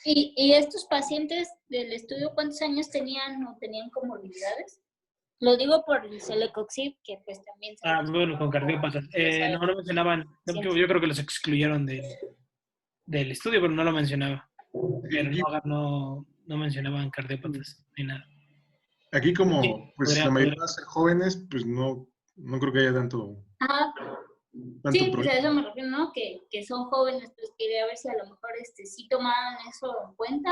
¿Y estos pacientes del estudio cuántos años tenían o tenían comorbilidades? Lo digo por el celecoxib, que pues también... Bueno, con cardiópatas. No mencionaban, yo creo que los excluyeron del estudio, pero no lo mencionaba. Pero no mencionaban cardiópatas ni nada. Aquí como Sí, pues la mayoría van a ser jóvenes, pues no creo que haya tanto... Ajá. Sí, pues a eso me refiero, ¿no? Que son jóvenes, pues quería ver si a lo mejor sí tomaban eso en cuenta.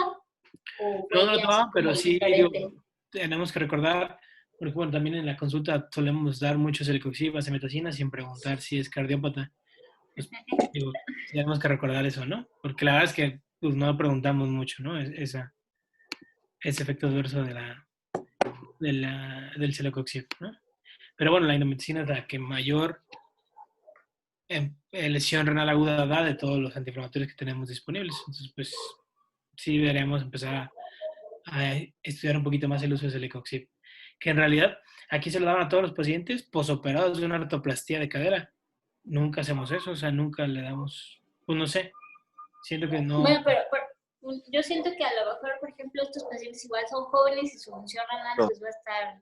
O no lo tomaban, pero sí diferente. Tenemos que recordar, porque bueno, también en la consulta solemos dar muchos celecoxib, acemetacina, sin preguntar si es cardiópata. Pues, tenemos que recordar eso, ¿no? Porque la verdad es que pues, no preguntamos mucho, ¿no? Ese efecto adverso del celecoxib, ¿no? Pero bueno, la indometacina es la que mayor lesión renal aguda da de todos los antiinflamatorios que tenemos disponibles. Entonces, pues sí deberíamos empezar a estudiar un poquito más el uso de celecoxib. Que en realidad aquí se lo daban a todos los pacientes posoperados de una artroplastía de cadera. Nunca hacemos eso, o sea, nunca le damos, pues no sé, siento que no. Bueno, pero yo siento que a lo mejor, por ejemplo, estos pacientes igual son jóvenes y su función renal pues va a estar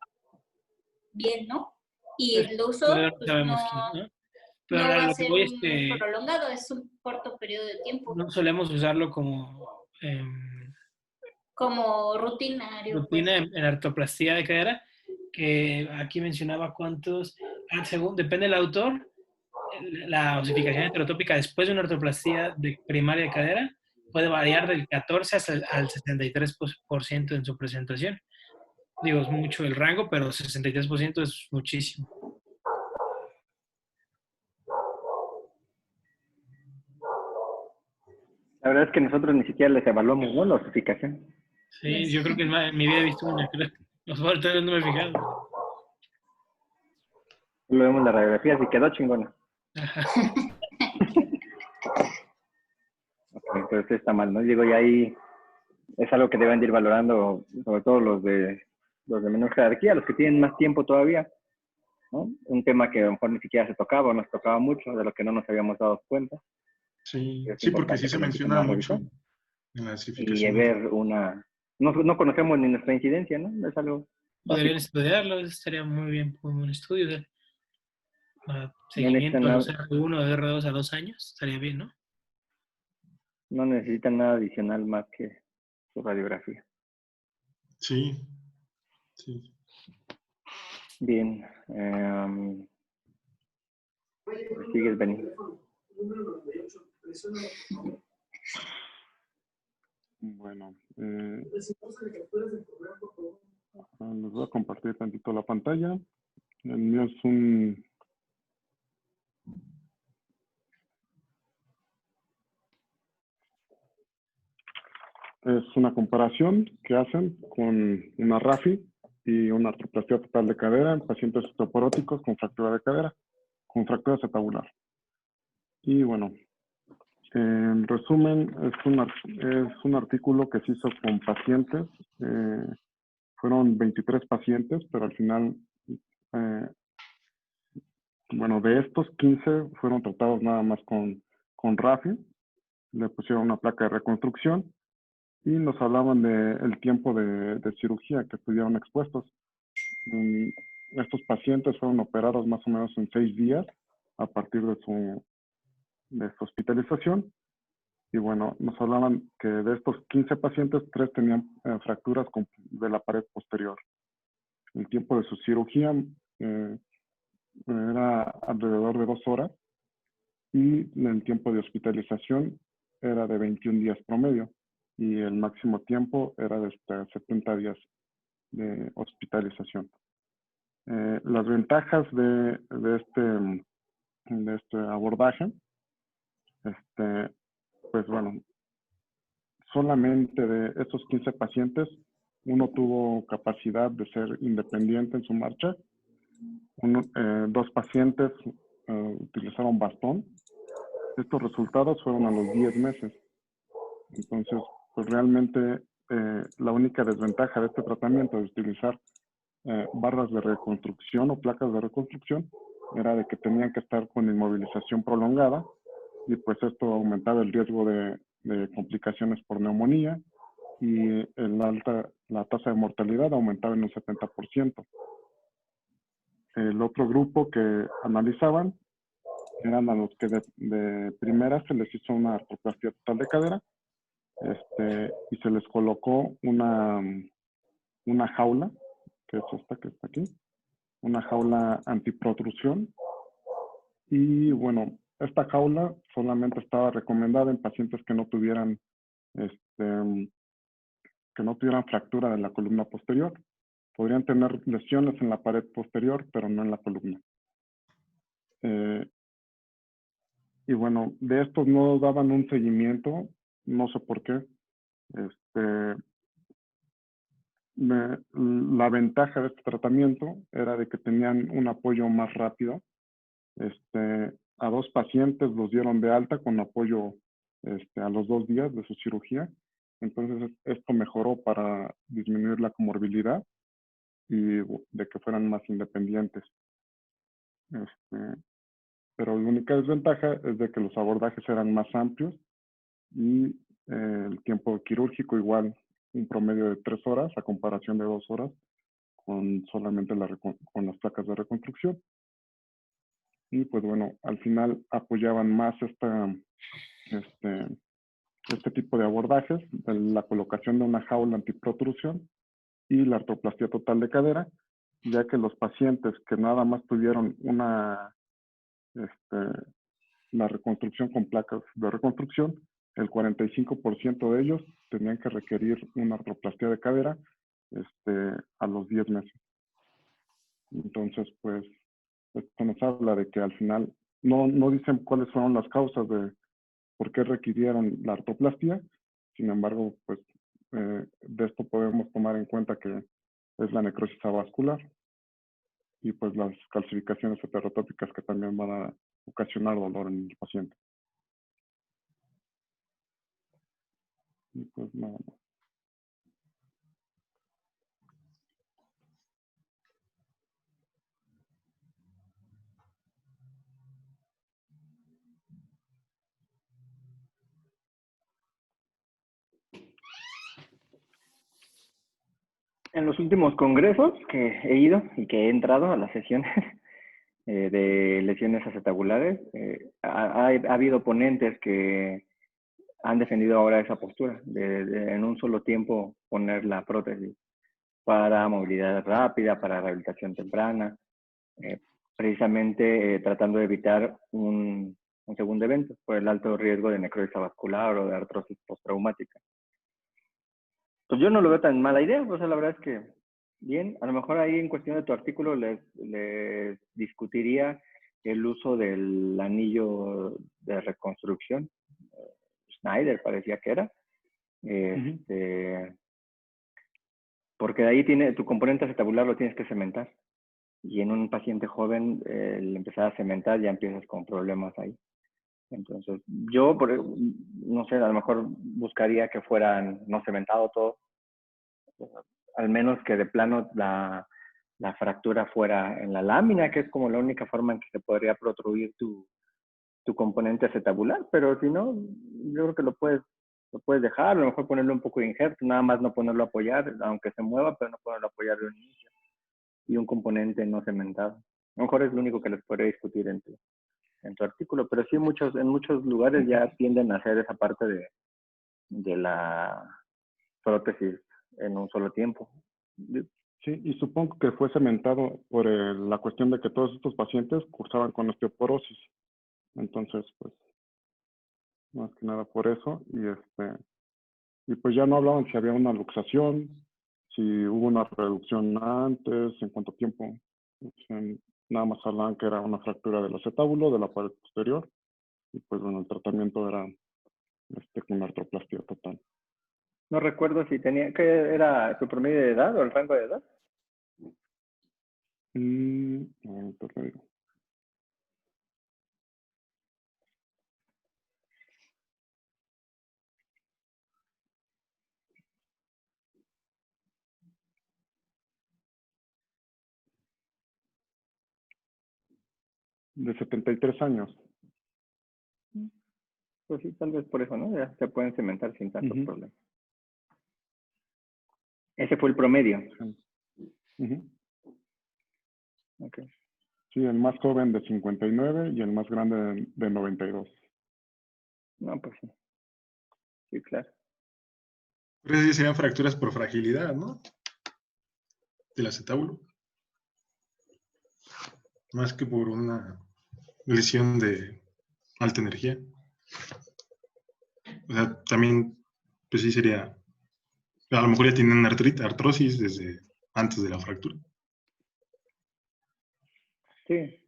bien, ¿no? Y el uso, pues, sabemos no... ¿no? Pero no va a a lo que ser voy, un prolongado, es un corto periodo de tiempo, no solemos usarlo como como rutinario, pues. rutina en artroplastía de cadera, que aquí mencionaba cuántos, según, depende del autor, la osificación heterotópica después de una artroplastía de primaria de cadera puede variar del 14 hasta al 63% en su presentación. Digo, es mucho el rango, pero 63% es muchísimo. La verdad es que nosotros ni siquiera les evaluamos, ¿no? La osificación. Sí, yo creo que en mi vida he visto una, creo. Los otros no me he fijado. Lo vemos en la radiografía, si quedó chingona. Ajá. Ok, entonces está mal, ¿no? Digo, y ahí es algo que deben de ir valorando, sobre todo los de menor jerarquía, los que tienen más tiempo todavía, ¿no? Un tema que a lo mejor ni siquiera se tocaba o nos tocaba mucho, de lo que no nos habíamos dado cuenta. Sí, Es sí, porque importante sí se que lo menciona empecemos a mucho revisar. en la Y clasificación. ver una... No conocemos ni nuestra incidencia, ¿no? Es algo Podrían básico. estudiarlo, estaría muy bien como un estudio de No necesitan seguimiento a los nada, R1 o R2 a 2 años, estaría bien, ¿no? no necesitan nada adicional más que su radiografía. Sí, sí. Bien. Sigues, Benny. Bueno, les voy a compartir tantito la pantalla. El mío es una comparación que hacen con una RAFI y una artroplastía total de cadera en pacientes osteoporóticos con fractura de cadera, con fractura acetabular. Y bueno, en resumen, es un artículo que se hizo con pacientes. Fueron 23 pacientes, pero al final, bueno, de estos 15 fueron tratados nada más con RAFI. Le pusieron una placa de reconstrucción y nos hablaban del tiempo de cirugía que estuvieron expuestos. Estos pacientes fueron operados más o menos en 6 días a partir de su hospitalización. Y bueno, nos hablaban que de estos 15 pacientes, 3 tenían fracturas de la pared posterior. El tiempo de su cirugía era alrededor de 2 horas y el tiempo de hospitalización era de 21 días promedio y el máximo tiempo era de hasta 70 días de hospitalización. Las ventajas de este abordaje, pues bueno, solamente de estos 15 pacientes, uno tuvo capacidad de ser independiente en su marcha. 2 pacientes utilizaron bastón. Estos resultados fueron a los 10 meses. Entonces, pues realmente la única desventaja de este tratamiento de utilizar barras de reconstrucción o placas de reconstrucción era de que tenían que estar con inmovilización prolongada y pues esto aumentaba el riesgo de complicaciones por neumonía y la tasa de mortalidad aumentaba en un 70%. El otro grupo que analizaban eran a los que de primera se les hizo una artroplastía total de cadera y se les colocó una jaula, que es esta que está aquí, una jaula antiprotrusión. Y bueno, esta jaula solamente estaba recomendada en pacientes que no tuvieran fractura de la columna posterior. Podrían tener lesiones en la pared posterior, pero no en la columna. Y bueno, de estos no daban un seguimiento, no sé por qué. La ventaja de este tratamiento era de que tenían un apoyo más rápido. A 2 pacientes los dieron de alta con apoyo a los 2 días de su cirugía. Entonces, esto mejoró para disminuir la comorbilidad y de que fueran más independientes. Pero la única desventaja es de que los abordajes eran más amplios y el tiempo quirúrgico igual, un promedio de 3 horas a comparación de 2 horas con solamente con las placas de reconstrucción. Y pues bueno, al final apoyaban más este tipo de abordajes, de la colocación de una jaula antiprotrusión y la artroplastia total de cadera, ya que los pacientes que nada más tuvieron la reconstrucción con placas de reconstrucción, el 45% de ellos tenían que requerir una artroplastia de cadera a los 10 meses. Entonces, pues, esto nos habla de que al final no dicen cuáles fueron las causas de por qué requirieron la artroplastia. Sin embargo, pues, de esto podemos tomar en cuenta que es la necrosis avascular y pues las calcificaciones heterotópicas que también van a ocasionar dolor en el paciente. Y pues nada más. En los últimos congresos que he ido y que he entrado a las sesiones de lesiones acetabulares, ha habido ponentes que han defendido ahora esa postura de en un solo tiempo poner la prótesis para movilidad rápida, para rehabilitación temprana, precisamente tratando de evitar un segundo evento por el alto riesgo de necrosis avascular o de artrosis postraumática. Pues yo no lo veo tan mala idea, pues la verdad es que bien, a lo mejor ahí en cuestión de tu artículo les discutiría el uso del anillo de reconstrucción, Schneider parecía que era, porque de ahí tu componente acetabular lo tienes que cementar, y en un paciente joven el empezar a cementar ya empiezas con problemas ahí. Entonces yo, no sé, a lo mejor buscaría que fueran no cementado todo, al menos que de plano la fractura fuera en la lámina, que es como la única forma en que se podría protruir tu componente acetabular, pero si no, yo creo que lo puedes dejar, a lo mejor ponerle un poco de injerto, nada más no ponerlo a apoyar, aunque se mueva, pero no ponerlo a apoyar de un inicio, y un componente no cementado. A lo mejor es lo único que les podría discutir en tu artículo, pero sí en muchos lugares ya tienden a hacer esa parte de la prótesis en un solo tiempo. Sí, y supongo que fue cementado por la cuestión de que todos estos pacientes cursaban con osteoporosis. Entonces, pues, más que nada por eso. Y pues ya no hablaban si había una luxación, si hubo una reducción antes, en cuánto tiempo. Nada más hablaban que era una fractura del acetábulo, de la pared posterior. Y pues bueno, el tratamiento era con artroplastia total. No recuerdo si tenía, ¿qué era su promedio de edad o el rango de edad? Ahorita te digo. De 73 años. Pues sí, tal vez por eso, ¿no? Ya se pueden cementar sin tantos problemas. Ese fue el promedio. Okay. Sí, el más joven de 59 y el más grande de 92. No, pues sí. Sí, claro. Pero sí serían fracturas por fragilidad, ¿no? Del acetábulo. Más que por una lesión de alta energía. O sea, también, pues sí sería, a lo mejor ya tienen artrosis desde antes de la fractura. Sí.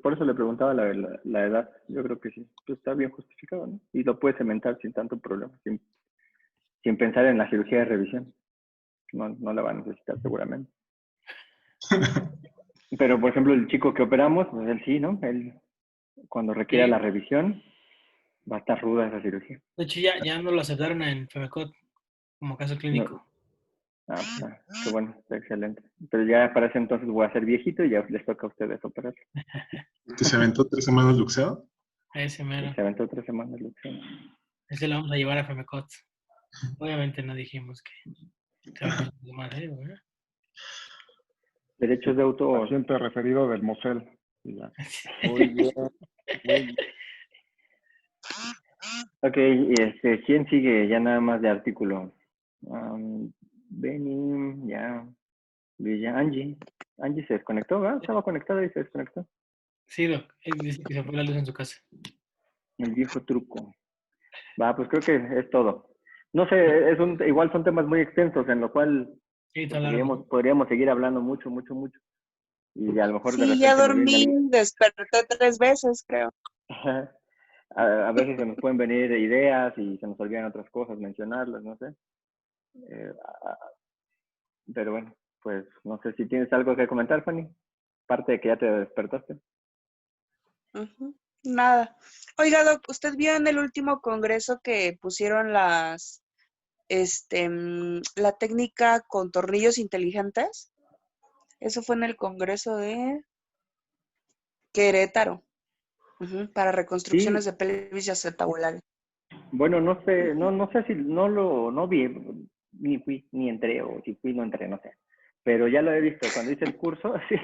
Por eso le preguntaba la edad. Yo creo que sí. Pues está bien justificado, ¿no? Y lo puede cementar sin tanto problema, sin pensar en la cirugía de revisión. No la va a necesitar seguramente. Pero, por ejemplo, el chico que operamos, pues él sí, ¿no? Él, cuando requiera la revisión, va a estar ruda esa cirugía. De hecho, ya no lo aceptaron en FEMECOT como caso clínico. No. Qué bueno, está excelente. Pero ya para ese entonces voy a ser viejito y ya les toca a ustedes operar. ¿Que se aventó 3 semanas luxado? Ese mero. Se aventó 3 semanas luxado. Ese lo vamos a llevar a FEMECOT. Obviamente no dijimos que se aventó más, ¿eh? Derechos de autor. Paciente referido del MOSEL. Y ya. Muy bien, muy bien. Ok, y ¿quién sigue? Ya nada más de artículo. Benny, ya. Villa, Angie. Angie se desconectó, ¿verdad? Estaba conectada y se desconectó. Sí, Doc. Él dice que se fue la luz en su casa. El viejo truco. Va, pues creo que es todo. No sé, igual son temas muy extensos, en lo cual Sí, pues, está largo. podríamos seguir hablando mucho, mucho, mucho. Y a lo mejor de Sí, ya repente nos viene dormí, alguien. desperté 3 veces, creo. A veces se nos pueden venir ideas y se nos olvidan otras cosas, mencionarlas, no sé. Eh, a- pero bueno, pues no sé si tienes algo que comentar, Fanny. Aparte de que ya te despertaste. Ujú. Nada. Oiga, Doc, ¿usted vio en el último congreso que pusieron la técnica con tornillos inteligentes? Eso fue en el congreso de Querétaro, para reconstrucciones Sí, de pelvis y acetabular. bueno, no sé si no vi, ni fui, ni entré, o si fui, no entré, no sé. Pero ya lo he visto, cuando hice el curso, sí,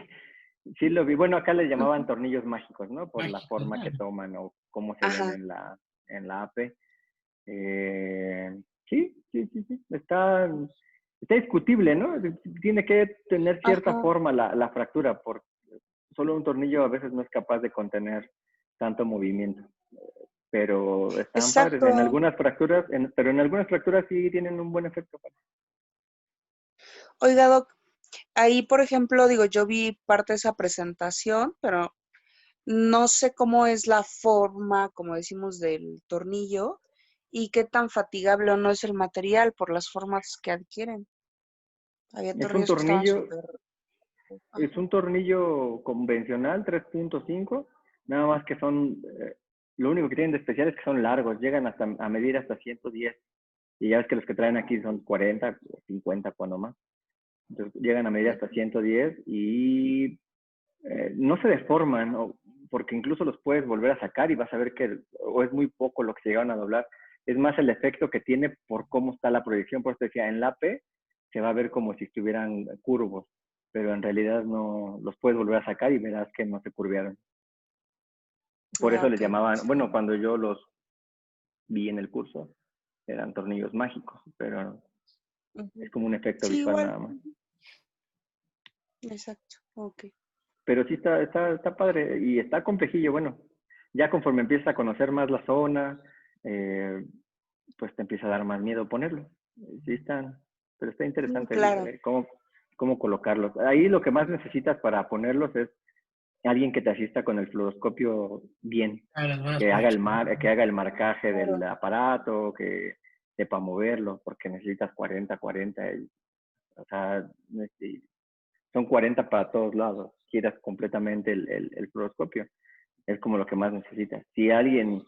sí lo vi. Bueno, acá les llamaban tornillos mágicos, ¿no? Por la Mágicos, forma ¿no? que toman o cómo se ven Ajá, en la AP. Sí. Está discutible, ¿no? Tiene que tener cierta ajá, forma la fractura, porque solo un tornillo a veces no es capaz de contener tanto movimiento. Pero están padres. En exacto. algunas fracturas, pero en algunas fracturas sí tienen un buen efecto. Oiga, Doc, ahí, por ejemplo, digo, yo vi parte de esa presentación, pero no sé cómo es la forma, como decimos, del tornillo y qué tan fatigable o no es el material por las formas que adquieren. Había Es un tornillos que estaban tornillo, súper... es Ajá. un tornillo convencional 3.5, nada más que lo único que tienen de especial es que son largos, llegan a medir hasta 110. Y ya ves que los que traen aquí son 40 o 50 cuando más. Entonces llegan a medir hasta 110 y no se deforman, porque incluso los puedes volver a sacar y vas a ver que o es muy poco lo que se llegan a doblar. Es más el efecto que tiene por cómo está la proyección. Por eso decía, en la P se va a ver como si estuvieran curvos, pero en realidad no los puedes volver a sacar y verás que no se curvearon. Por Ah, eso les ok. llamaban, bueno, cuando yo los vi en el curso, eran tornillos mágicos, pero es Ujú. como un efecto Sí, visual igual. nada más. Exacto. Ok. Pero sí está padre y está complejillo. Bueno, ya conforme empiezas a conocer más la zona, eh, pues te empieza a dar más miedo ponerlo. Sí pero está interesante Claro. cómo colocarlos. Ahí lo que más necesitas para ponerlos es alguien que te asista con el fluoroscopio bien, A las buenas que conexiones. haga el marcaje Claro. del aparato, que sepa moverlo, porque necesitas 40, o sea, son 40 para todos lados, quieras completamente el fluoroscopio. Es como lo que más necesitas. Si alguien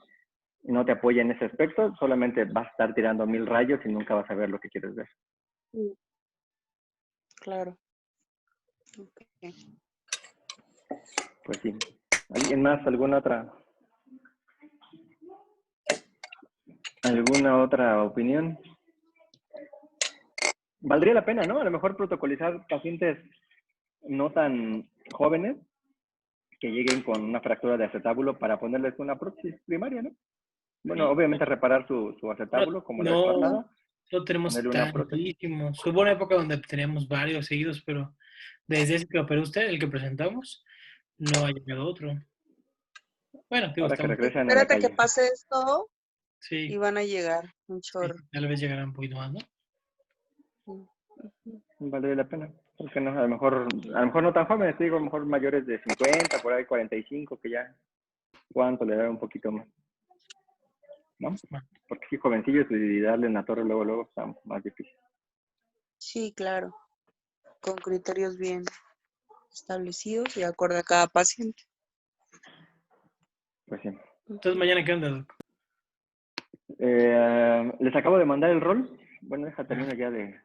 no te apoya en ese aspecto, solamente vas a estar tirando 1000 rayos y nunca vas a ver lo que quieres ver. Mm, claro. Ok. Pues sí. ¿Alguien más? ¿Alguna otra opinión? Valdría la pena, ¿no? A lo mejor protocolizar pacientes no tan jóvenes que lleguen con una fractura de acetábulo para ponerles una prótesis primaria, ¿no? Bueno, Sí. obviamente reparar su No, acetábulo como la vez no, pasada, no tenemos ponerle una prótesis. tantísimos. Hubo una época donde teníamos varios seguidos, pero desde ese que operó usted, el que presentamos, no ha llegado otro. Bueno, digo, Ahora que estamos, regresen a la Espérate que calle. pase esto y sí, van a llegar un sí, chorro. tal vez llegará un poquito más, ¿no? Ujú. Valdría la pena. Porque no, a lo mejor no tan jóvenes, te digo, a lo mejor mayores de 50, por ahí 45, que ya cuánto le da un poquito más, ¿no? Bueno, Porque si jovencillos y darle en la torre luego está más difícil. Sí, claro. Con criterios bien establecidos y acorde a cada paciente. Pues sí. entonces mañana, ¿qué onda, Doc? Les acabo de mandar el rol. Bueno, termino Ah, ya de